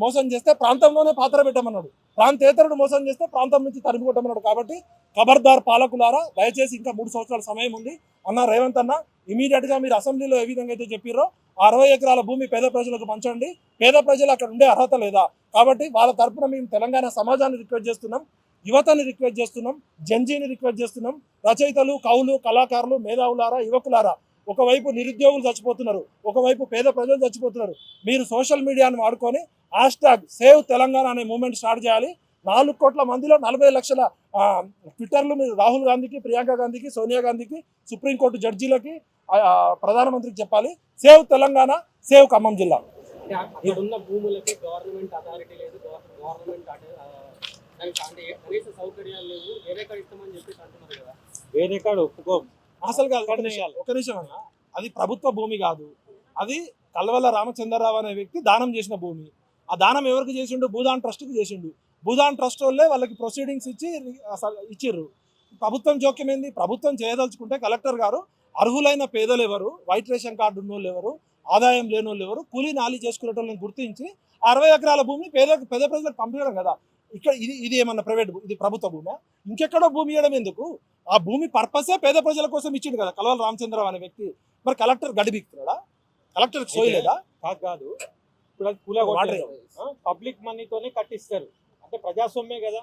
మోసం చేస్తే ప్రాంతంలోనే పాత్ర పెట్టమన్నాడు, ప్రాంతేతరుడు మోసం చేస్తే ప్రాంతం నుంచి తరిమి కొట్టమన్నాడు. కాబట్టి ఖబర్దార్ పాలకులారా, దయచేసి ఇంకా 3 సంవత్సరాల సమయం ఉంది అన్న. రేవంత్ అన్న, ఇమీడియట్గా మీరు అసెంబ్లీలో ఏ విధంగా అయితే చెప్పారో 60 ఎకరాల భూమి పేద ప్రజలకు పంచండి. పేద ప్రజలు అక్కడ ఉండే అర్హత లేదా? కాబట్టి వాళ్ళ తరఫున మేము తెలంగాణ సమాజాన్ని రిక్వెస్ట్ చేస్తున్నాం, యువతని రిక్వెస్ట్ చేస్తున్నాం, జంజీని రిక్వెస్ట్ చేస్తున్నాం. రచయితలు, కవులు, కళాకారులు, మేధావులారా, యువకులారా, ఒకవైపు నిరుద్యోగులు చచ్చిపోతున్నారు, ఒకవైపు పేద ప్రజలు చచ్చిపోతున్నారు. మీరు సోషల్ మీడియాను వాడుకొని #సేవ్ తెలంగాణ అనే మూవ్మెంట్ స్టార్ట్ చేయాలి. 4 కోట్ల మందిలో 40 లక్షల ట్విట్టర్లు మీరు రాహుల్ గాంధీకి, ప్రియాంక గాంధీకి, సోనియా గాంధీకి, సుప్రీంకోర్టు జడ్జీలకి, ప్రధానమంత్రికి చెప్పాలి. సేవ్ తెలంగాణ, సేవ్ ఖమ్మం జిల్లా. అక్కడ ఉన్న భూములకి గవర్నమెంట్ అథారిటీ లేదు, గవర్నమెంట్ దానికి అంటే కనీస సౌకర్యాలు లేవు, వేరే కాడ ఇస్తామని చెప్పేసి అంటున్నారు కదా. వేరే కాడ ఒప్పుకో. అసలు కాదు, ఒక నిమిషం అన్న, అది ప్రభుత్వ భూమి కాదు, అది కల్వల రామచంద్రరావు అనే వ్యక్తి దానం చేసిన భూమి. ఆ దానం ఎవరికి చేసిండు? భూదాన్ ట్రస్ట్కి చేసిండు. భూదాన్ ట్రస్ట్ వాళ్ళే వాళ్ళకి ప్రొసీడింగ్స్ ఇచ్చిర్రు. ప్రభుత్వం జోక్యం ఏంది? ప్రభుత్వం చేయదలుచుకుంటే కలెక్టర్ గారు అర్హులైన పేదలు ఎవరు, వైట్ రేషన్ కార్డు ఉన్న వాళ్ళు ఎవరు, ఆదాయం లేని వాళ్ళు ఎవరు, కూలీ నాలి చేసుకునేటోళ్ళని గుర్తించి 60 ఎకరాల భూమిని పేద ప్రజలకు పంపించడం కదా. ఇక్కడ ఇది ఏమన్నా ప్రైవేట్, ఇది ప్రభుత్వ భూమి? ఇంకెక్కడో భూమి ఇవ్వడం ఎందుకు? ఆ భూమి పర్పసే పేద ప్రజల కోసం ఇచ్చిండు కదా కల్వల రామచంద్రరావు అనే వ్యక్తి. మరి కలెక్టర్ గడిబిక్తున్నాడా? కలెక్టర్కి సోయలేదా? కాదు, ఇప్పుడు అది కూలగొట్టారు, పబ్లిక్ మనీతోనే కట్టిస్తారు, అంటే ప్రజాస్వామ్యమే కదా,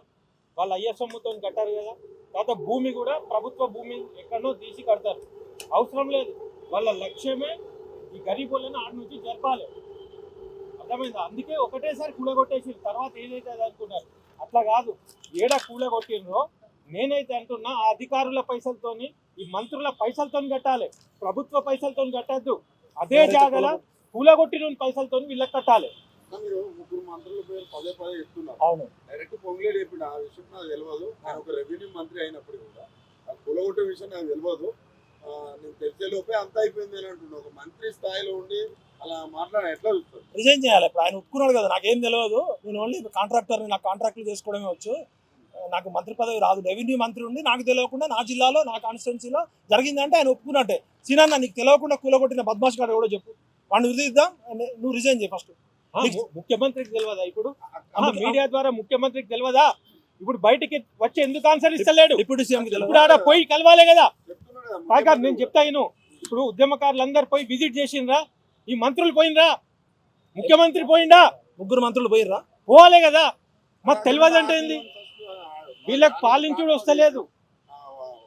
వాళ్ళు అయ్యే సొమ్ముతో కట్టారు కదా. తర్వాత భూమి కూడా ప్రభుత్వ భూమి ఎక్కడో తీసి కడతారు, అవసరం లేదు. వాళ్ళ లక్ష్యమే ఈ గరీబులను ఆడ నుంచి జరపాలి, అర్థమైందా? అందుకే ఒకటేసారి కూలగొట్టేసి తర్వాత ఏదైతే అది అనుకున్నారు. అట్లా కాదు, ఏడా కూలగొట్టినరో నేనైతే అంటున్నా, ఆ అధికారుల పైసలతోని, ఈ మంత్రుల పైసలతోని కట్టాలి, ప్రభుత్వ పైసలతోని కట్టద్దు. అదే జాగల కూలగొట్టిన పైసలతో వీళ్ళకి కట్టాలి. మీరు 3 మంత్రుల పేరు పదే చెప్తున్నారు. అవును, డైరెక్ట్ పొంగులేడు చెప్పిన ఆ విషయం నాకు తెలియదు. నేను ఒక రెవెన్యూ మంత్రి అయినప్పుడు కూడా ఆ కూలగొట్టే విషయం నాకు తెలియదు. నేను తెలిసే లోపే అంత అయిపోయింది అని అంటున్నా. ఒక మంత్రి స్థాయిలో ఉండి అలా మాట్లాడ ఎట్లా చూస్తారు? రిజైన్ చేయాలి. ఇప్పుడు ఆయన ఒప్పుకున్నాడు కదా, నాకేం తెలియదు, నేను ఓన్లీ కాంట్రాక్టర్ని, నాకు కాంట్రాక్టులు చేసుకోవడమే వచ్చు, నాకు మంత్రి పదవి రాదు. రెవెన్యూ మంత్రి ఉండి నాకు తెలియకుండా నా జిల్లాలో, నా కాన్స్టిట్యున్సీలో జరిగిందంటే ఆయన ఒప్పుకున్నట్టే. సీనన్న, నీకు తెలియకుండా కూలగొట్టిన బద్మాష్ గారు ఎవడో చెప్పు, వాడిని విధిద్దాం, నువ్వు రిజైన్ చేయి ఫస్ట్. ముఖ్యమంత్రికి తెలియదా? ఇప్పుడు మీడియా ద్వారా ముఖ్యమంత్రికి తెలియదా? ఇప్పుడు బయటికి వచ్చి ఎందుకు ఆన్సర్ ఇస్తలేడు? డిప్యూటీ సీఎం ఇప్పుడు ఆడ పోయి కలవాలే కదా. చెప్తున్నాడు కాదు, నేను చెప్తాను. ఇప్పుడు ఉద్యమకారులందరూ పోయి విజిట్ చేసిండ్రా? ఈ మంత్రులు పోయినరా? ముఖ్యమంత్రి పోయిందా? 3 మంత్రులు పోయిర్రా? పోవాలే కదా. మాకు తెలియదు అంటే ఏంది? వీళ్ళకి పాలించుడు వస్తలేదు.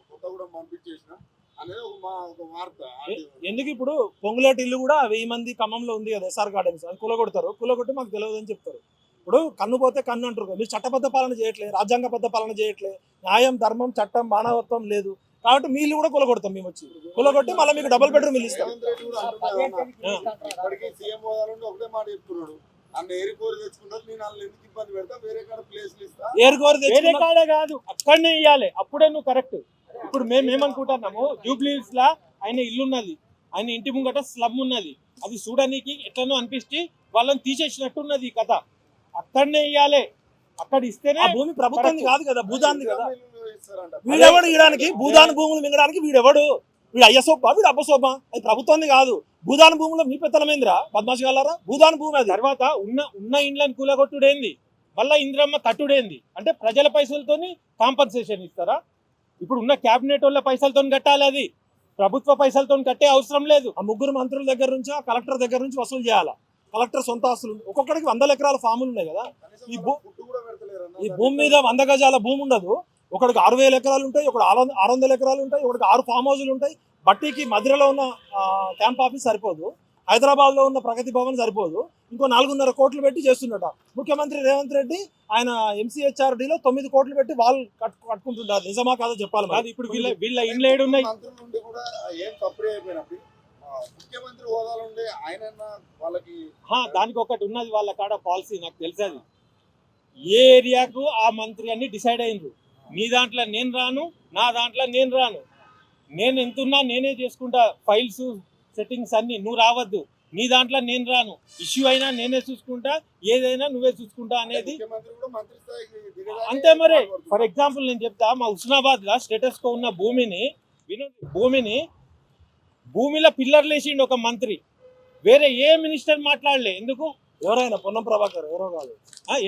కొత్తగూడెం పంపించేసిన అనేది ఒక వార్త. ఎందుకు ఇప్పుడు పొంగులేటి ఇల్లు కూడా 1000 మంది ఖమ్మంలో ఉంది కదా, SR గార్డెన్స్, అది కూలగొడతారు, కూలగొట్టి మాకు తెలియదు అని చెప్తారు. ఇప్పుడు కన్ను పోతే కన్ను అంటారు కదా, మీరు చట్టబద్ధ పాలన చేయట్లేదు, రాజ్యాంగబద్ధ పాలన చేయట్లేదు, న్యాయం, ధర్మం, చట్టం, మానవత్వం లేదు. కాబట్టి మీ ఇల్లు కూడా కూలగొడతాం, మేము వచ్చి కూలగొట్టి మళ్ళీ మీకు డబుల్ బెడ్రూమ్ ఇల్లు ఇస్తాం. రేవంత్ రెడ్డి కూడా అంటున్నాడు, ఇప్పటికీ సీఎం హోదాలో ఉండి ఒకటే మాట చెప్తున్నాడు, అన్న ఏరికోరి తెచ్చుకుంటారు, నేను వాళ్ళని ఎందుకు ఇబ్బంది పెడతా, వేరే కాడ ప్లేస్లు ఇస్తా. ఏరుకోరు వేరే కాడే కాదు, అక్కడనే ఇవ్వాలి, అప్పుడే నువ్వు కరెక్ట్. ఇప్పుడు మేము ఏమనుకుంటున్నాము, జూబ్లీహిల్స్ లా ఆయన ఇల్లు ఉన్నది, ఆయన ఇంటి ముంగట స్లమ్ ఉన్నది, అది చూడడానికి ఎట్లనో అనిపిస్తే వాళ్ళని తీసేసినట్టున్నది ఈ కథ. అక్కడనే ఇవ్వాలి, అక్కడ ఇస్తేనే. ఆ భూమి ప్రభుత్వం కాదు కదా, భూదాన్ని కదా. ఇస్తారంట. వీడెవడు ఇయడానికి? భూదాన్ భూములు మింగడానికి వీడెవడు? వీడు అయ్యసోబ్బా, వీడు అబ్బసోబ్బా? అది ప్రభుత్వాన్ని కాదు, భూదాన్ భూములో మీ పెత్తనమేందిరా బద్మాషి గాలారా? భూదాన్ భూమి అది. తర్వాత ఉన్న ఇండ్లను కూలగొట్టుడేంది, మళ్ళా ఇంద్రమ్మ కట్టుడేంది? అంటే ప్రజల పైసలతోని కాంపన్సేషన్ ఇస్తారా? ఇప్పుడు ఉన్న క్యాబినెట్ వాళ్ళ పైసలతో కట్టాలి, అది ప్రభుత్వ పైసలతో కట్టే అవసరం లేదు. ఆ 3 మంత్రుల దగ్గర నుంచి, ఆ కలెక్టర్ దగ్గర నుంచి వసూలు చేయాలా. కలెక్టర్ సొంత ఆస్తులు, ఒక్కొక్కడికి 100 ఎకరాల ఫాములు ఉన్నాయి కదా. ఈ భూమి మీద 100 గజాల భూమి ఉండదు. ఒకడికి 6000 ఎకరాలు ఉంటాయి, ఒకటి 600 ఎకరాలు ఉంటాయి, ఒకటికి 6 ఫామ్ హౌజులు ఉంటాయి. బట్టీకి మధ్యలో ఉన్న క్యాంప్ ఆఫీస్ సరిపోదు, హైదరాబాద్లో ఉన్న ప్రగతి భవన్ సరిపోదు, ఇంకో 4.5 కోట్లు పెట్టి చేస్తుండట ముఖ్యమంత్రి రేవంత్ రెడ్డి. ఆయన MCHRDలో 9 కోట్లు పెట్టి వాళ్ళు కట్టుకుంటుంటారు. నిజమా కాదో చెప్పాలి. అది ఇప్పుడు వీళ్ళ ఇండ్లు ఏడున్నాయి? మంత్రుల నుండి కూడా ఏం తప్పుడే అయిపోయినప్పుడు ముఖ్యమంత్రి హోదాలో ఉండే ఆయన వాళ్ళకి దానికి ఒకటి ఉన్నది వాళ్ళ కాడ పాలసీ, నాకు తెలిసేది. ఏ ఏరియాకు ఆ మంత్రి అన్ని డిసైడ్ అయిండ్రు. నీ దాంట్లో నేను రాను, నా దాంట్లో నేను రాను, నేను ఎంతున్నా నేనే చేసుకుంటా, ఫైల్స్ సెట్టింగ్స్ అన్ని, నువ్వు రావద్దు. నీ దాంట్లో నేను రాను, ఇష్యూ అయినా నేనే చూసుకుంటా, ఏదైనా నువ్వే చూసుకుంటా అనేది. ముఖ్యమంత్రి కూడా మంత్రి స్థాయికి దిగజారి అంతే మరి. పాల్పడుతున్నారు. ఫర్ ఎగ్జాంపుల్ నేను చెప్తా, మా హుస్నాబాద్ లా స్టేటస్ కో ఉన్న భూమిలో పిల్లర్లు వేసిండు ఒక మంత్రి, వేరే ఏ మినిస్టర్ మాట్లాడలే. ఎందుకు? ఎవరైనా పొన్నం ప్రభాకర్ ఎవరో కాదు.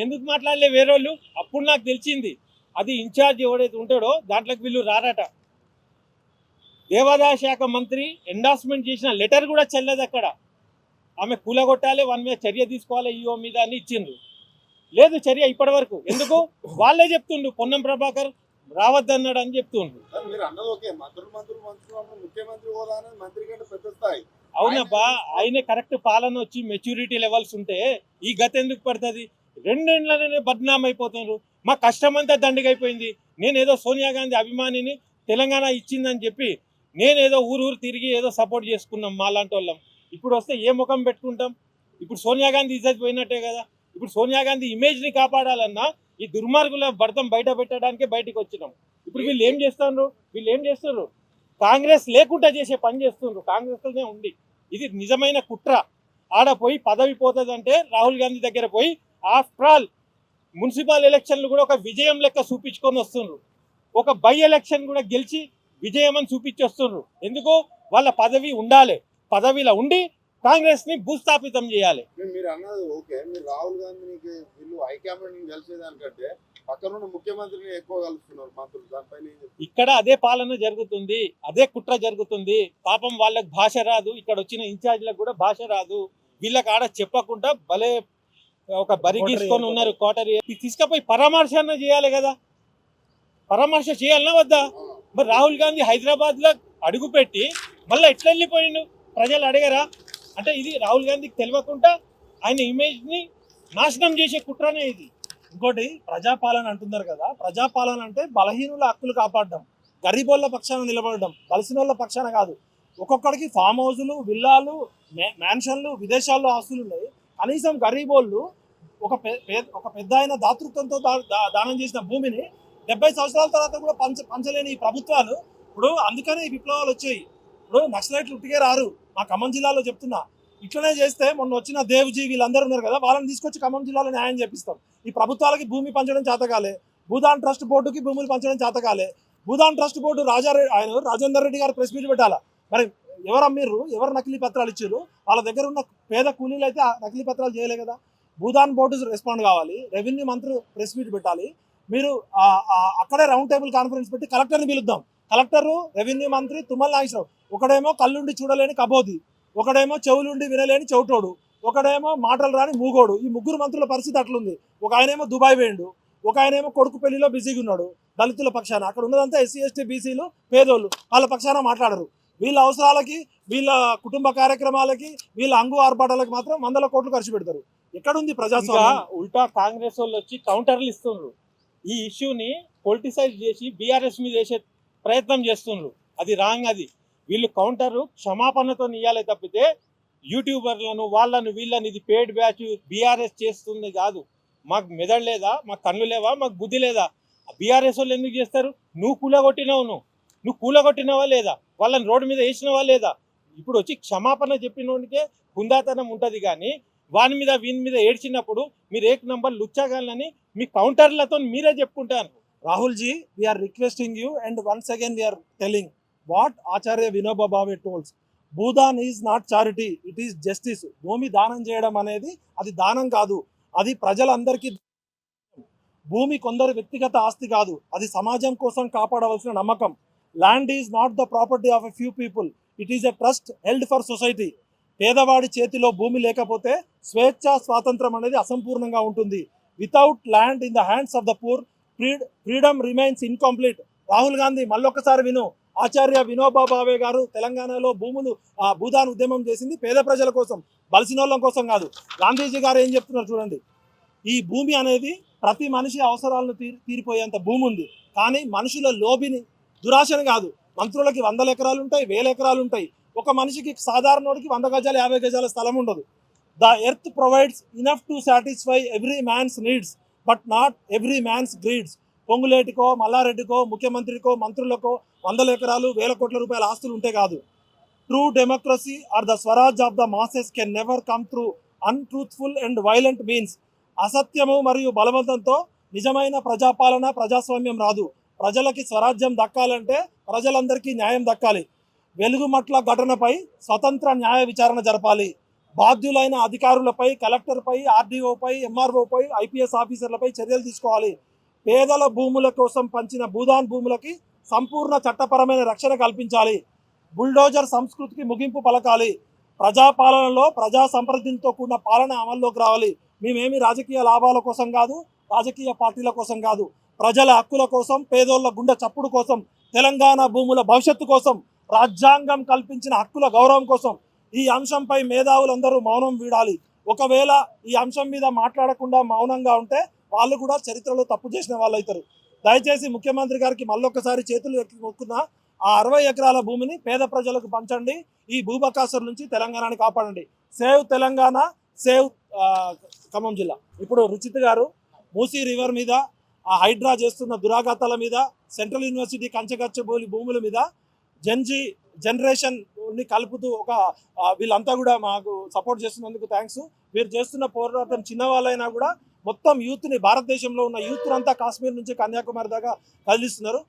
ఎందుకు మాట్లాడలే వేరే వాళ్ళు? అప్పుడు నాకు తెలిసింది అది ఇన్ఛార్జ్ ఎవడైతే ఉంటాడో దాంట్లోకి వీళ్ళు రారట. దేవాదాయ శాఖ మంత్రి ఎండార్స్మెంట్ చేసిన లెటర్ కూడా చెల్లదు అక్కడ. ఆమె కూలగొట్టాలి, వాని మీద చర్య తీసుకోవాలి ఈఓ మీద అని ఇచ్చిండ్రు. లేదు చర్య ఇప్పటి వరకు. ఎందుకు? వాళ్ళే చెప్తుండ్రు పొన్నం ప్రభాకర్ రావద్దన్నాడు అని చెప్తుండ్రు. సార్, మీరు అన్నది ఓకే, మంత్రులు ముఖ్యమంత్రి హోదా అనేది మంత్రి కంటే పెద్ద స్థాయి. అవునబ్బా, ఆయనే కరెక్ట్ పాలన వచ్చి మెచ్యూరిటీ లెవెల్స్ ఉంటే ఈ గత ఎందుకు పడుతుంది? రెండేళ్లనే బద్నాం అయిపోతున్నారు. మా కష్టం అంతా దండిగైపోయింది. నేనేదో సోనియా గాంధీ అభిమానిని, తెలంగాణ ఇచ్చిందని చెప్పి నేనేదో ఊరు తిరిగి ఏదో సపోర్ట్ చేసుకున్నాం మాలాంటి వాళ్ళం. ఇప్పుడు వస్తే ఏ ముఖం పెట్టుకుంటాం? ఇప్పుడు సోనియా గాంధీ ఇజ్జత్ పోయినట్టే కదా. ఇప్పుడు సోనియా గాంధీ ఇమేజ్ని కాపాడాలన్నా ఈ దుర్మార్గుల భర్తం బయట పెట్టడానికే బయటికి వచ్చినాం. ఇప్పుడు వీళ్ళు ఏం చేస్తున్నారు? కాంగ్రెస్ లేకుండా చేసే పని చేస్తున్నారు. కాంగ్రెస్లోనే ఉండి ఇది నిజమైన కుట్ర. ఆడ పోయి పదవి పోతుందంటే రాహుల్ గాంధీ దగ్గర పోయి ఆఫ్టర్ ఆల్ మున్సిపల్ ఎలక్షన్లు కూడా ఒక విజయం లెక్క చూపించుకొని వస్తున్నారు. ఒక బై ఎలక్షన్ కూడా గెలిచి విజయం అని చూపించి వస్తున్నారు. ఎందుకు? వాళ్ళ పదవి ఉండాలి, పదవిలో ఉండి కాంగ్రెస్ ని భూస్థాపితం చేయాలి. మీరు అన్నది ఓకే, మీరు రాహుల్ గాంధీకి వీళ్ళు హైకమాండ్ కలిసేదానికంటే పక్కనున్న ముఖ్యమంత్రిని ఎక్కువ కలుస్తున్నారు మంత్రులు. దానిపైన ఏం చెప్తారు? ఇక్కడ అదే పాలన జరుగుతుంది, అదే కుట్ర జరుగుతుంది. పాపం వాళ్ళకి భాష రాదు, ఇక్కడ వచ్చిన ఇన్ఛార్జ్లకు కూడా భాష రాదు. వీళ్ళకి ఆడ చెప్పకుండా భలే ఒక బరిగీసుకొని ఉన్నారు. కోటరీ తీసుకపోయి పరామర్శన చేయాలి కదా. పరామర్శ చేయాలన్నా వద్దా? మరి రాహుల్ గాంధీ హైదరాబాద్ లో అడుగు పెట్టి మళ్ళీ ఎట్లా వెళ్ళిపోయిండు? ప్రజలు అడిగారా? అంటే ఇది రాహుల్ గాంధీకి తెలియకుండా ఆయన ఇమేజ్ ని నాశనం చేసే కుట్రనే ఇది. ఇంకోటి ప్రజాపాలన అంటున్నారు కదా. ప్రజాపాలన అంటే బలహీనుల హక్కులు కాపాడడం, గరీబోళ్ళ పక్షాన నిలబడడం, బలిసినోళ్ళ పక్షాన కాదు. ఒక్కొక్కడికి ఫామ్ హౌజులు, విల్లాలు, మ్యాన్షన్లు, విదేశాల్లో ఆస్తులు ఉన్నాయి. కనీసం గరీబోళ్ళు ఒక పెద్ద ఆయన దాతృత్వంతో దానం చేసిన భూమిని 70 సంవత్సరాల తర్వాత కూడా పంచలేని ఈ ప్రభుత్వాలు. ఇప్పుడు అందుకనే ఈ విప్లవాలు వచ్చాయి. ఇప్పుడు నక్సలైట్లు ఉట్టిగే రారు. మా ఖమ్మం జిల్లాలో చెప్తున్నా, ఇట్లనే చేస్తే మొన్న వచ్చిన దేవ్జీ వీళ్ళందరూ ఉన్నారు కదా, వాళ్ళని తీసుకొచ్చి ఖమ్మం జిల్లాలో న్యాయం చేపిస్తాం. ఈ ప్రభుత్వాలకి భూమి పంచడం చేతకాలే, భూదాన్ ట్రస్ట్ బోర్డుకి భూములు పంచడం చేతకాలే. భూదాన్ ట్రస్ట్ బోర్డు రాజేందర్ రెడ్డి గారు ప్రెస్ మీట్ పెట్టాలా? మరి ఎవరు అమ్మిర్రు? ఎవరు నకిలీ పత్రాలు ఇచ్చారు? వాళ్ళ దగ్గర ఉన్న పేద కూలీలు అయితే నకిలీ పత్రాలు చేయలే కదా. భూదాన్ బోర్డు రెస్పాండ్ కావాలి, రెవెన్యూ మంత్రి ప్రెస్ మీట్ పెట్టాలి. మీరు అక్కడే రౌండ్ టేబుల్ కాన్ఫరెన్స్ పెట్టి కలెక్టర్ని పిలుద్దాం. కలెక్టరు, రెవెన్యూ మంత్రి తుమ్మల నాగేశ్వరరావు. ఒకడేమో కళ్ళుండి చూడలేని కబోది, ఒకడేమో చెవులుండి వినలేని చెవిటోడు, ఒకడేమో మాటలు రాని మూగోడు. ఈ ముగ్గురు మంత్రుల పరిస్థితి అట్లుంది. ఒక ఆయనేమో దుబాయ్ వేయండు, ఒక ఆయనేమో కొడుకు పెళ్లిలో బిజీగా ఉన్నాడు దళితుల పక్షాన. అక్కడ ఉన్నదంతా ఎస్సీ ఎస్టీ బీసీలు, పేదోళ్ళు, వాళ్ళ పక్షాన మాట్లాడరు. వీళ్ళ అవసరాలకి, వీళ్ళ కుటుంబ కార్యక్రమాలకి, వీళ్ళ అంగు ఆర్భాటాలకు మాత్రం 100 కోట్లు ఖర్చు పెడతారు. ఎక్కడుంది ప్రజాస్వామ్యం? ఉల్టా కాంగ్రెస్ వాళ్ళు వచ్చి కౌంటర్లు ఇస్తున్నారు. ఈ ఇష్యూని పొలిటిసైజ్ చేసి బీఆర్ఎస్ మీద వేసే ప్రయత్నం చేస్తున్నారు. అది రాంగ్. అది వీళ్ళు కౌంటర్ క్షమాపణతో ఇవ్వాలి తప్పితే యూట్యూబర్లను వాళ్ళను వీళ్ళని ఇది పేడ్ బ్యాచ్ బీఆర్ఎస్ చేస్తుంది కాదు. మాకు మెదడు లేదా? మాకు కళ్ళు లేవా? మాకు బుద్ధి లేదా? బీఆర్ఎస్ వాళ్ళు ఎందుకు చేస్తారు? నువ్వు కూలగొట్టినవా లేదా? వాళ్ళని రోడ్డు మీద వేసినవా లేదా? ఇప్పుడు వచ్చి క్షమాపణ చెప్పినోడికే హుందాతనం ఉంటుంది. కానీ వాని మీద వీని మీద ఏడ్చినప్పుడు మీరు ఏక్ నంబర్ లుచ్చాగాలని మీ కౌంటర్లతో మీరే చెప్పుకుంటారు. Rahul ji, we are requesting you and once again we are telling what Acharya Vinoba Bhave told. Bhoodan is not charity, it is justice. భూమి దానం చేయడం అనేది అది దానం కాదు, అది ప్రజలందరికీ. భూమి కొందరు వ్యక్తిగత ఆస్తి కాదు, అది సమాజం కోసం కాపాడవలసిన నమ్మకం. Land is not the property of a few people, it is a trust held for society. పేదవాడి చేతిలో భూమి లేకపోతే స్వేచ్ఛ, స్వాతంత్రం అనేది అసంపూర్ణంగా ఉంటుంది. Without land in the hands of the poor, freedom remains incomplete. Rahul Gandhi, మళ్ళొక్కసారి విను. ఆచార్య వినోబా భావే గారు తెలంగాణలో భూదాన్ ఉద్యమం చేసింది పేద ప్రజల కోసం, బలిసినోళ్ళం కోసం కాదు. గాంధీజీ గారు ఏం చెప్తున్నారు చూడండి. ఈ భూమి అనేది ప్రతి మనిషి అవసరాలను తీరిపోయేంత భూమి ఉంది. కానీ మనుషుల లోబిని, దురాశని కాదు. మంత్రులకి 100 ఎకరాలు ఉంటాయి, 1000 ఎకరాలు ఉంటాయి. ఒక మనిషికి సాధారణోడికి 100 గజాలు 50 గజాల స్థలం ఉండదు. The earth provides enough to satisfy every man's needs but not every man's greeds. పొంగులేటికో, మల్లారెడ్డికో, ముఖ్యమంత్రికో, మంత్రులకో 100 ఎకరాలు 1000 కోట్ల రూపాయల ఆస్తులు ఉంటే కాదు. True democracy or the Swaraj of the masses can never come through untruthful and violent means. అసత్యము మరియు బలవంతంతో నిజమైన ప్రజాపాలన ప్రజాస్వామ్యం రాదు. ప్రజలకి స్వరాజ్యం దక్కాలంటే ప్రజలందరికీ న్యాయం దక్కాలి. వెలుగుమట్ల ఘటనపై స్వతంత్ర న్యాయ విచారణ జరపాలి. బాధ్యులైన అధికారులపై, కలెక్టర్పై, ఆర్డీఓపై, ఎంఆర్ఓపై, ఐపీఎస్ ఆఫీసర్లపై చర్యలు తీసుకోవాలి. పేదల భూముల కోసం పంచిన భూదాన్ భూములకి సంపూర్ణ చట్టపరమైన రక్షణ కల్పించాలి. బుల్డోజర్ సంస్కృతికి ముగింపు పలకాలి. ప్రజాపాలనలో ప్రజా సంప్రదింపుతో కూడిన పాలన అమల్లోకి రావాలి. మేమేమి రాజకీయ లాభాల కోసం కాదు, రాజకీయ పార్టీల కోసం కాదు, ప్రజల హక్కుల కోసం, పేదోళ్ల గుండె చప్పుడు కోసం, తెలంగాణ భూముల భవిష్యత్తు కోసం, రాజ్యాంగం కల్పించిన హక్కుల గౌరవం కోసం ఈ అంశంపై మేధావులందరూ మౌనం వీడాలి. ఒకవేళ ఈ అంశం మీద మాట్లాడకుండా మౌనంగా ఉంటే వాళ్ళు కూడా చరిత్రలో తప్పు చేసిన వాళ్ళు అవుతారు. దయచేసి ముఖ్యమంత్రి గారికి మళ్ళొక్కసారి చేతులు ఎక్కి మొక్కున్న ఆ 60 ఎకరాల భూమిని పేద ప్రజలకు పంచండి. ఈ భూబకాసుల నుంచి తెలంగాణని కాపాడండి. సేవ్ తెలంగాణ, సేవ్ ఖమ్మం జిల్లా. ఇప్పుడు రుచిత్ గారు మూసీ రివర్ మీద, ఆ హైడ్రా చేస్తున్న దురాఘాతాల మీద, సెంట్రల్ యూనివర్సిటీ కంచగచ్చబోలి భూముల మీద జనరేషన్ని కలుపుతూ ఒక వీళ్ళంతా కూడా మాకు సపోర్ట్ చేస్తున్నందుకు థ్యాంక్స్. మీరు చేస్తున్న పోరాటం చిన్నవాళ్ళైనా కూడా మొత్తం యూత్ని, భారతదేశంలో ఉన్న యూత్ అంతా కాశ్మీర్ నుంచి కన్యాకుమారి దాకా కదిలిస్తున్నారు.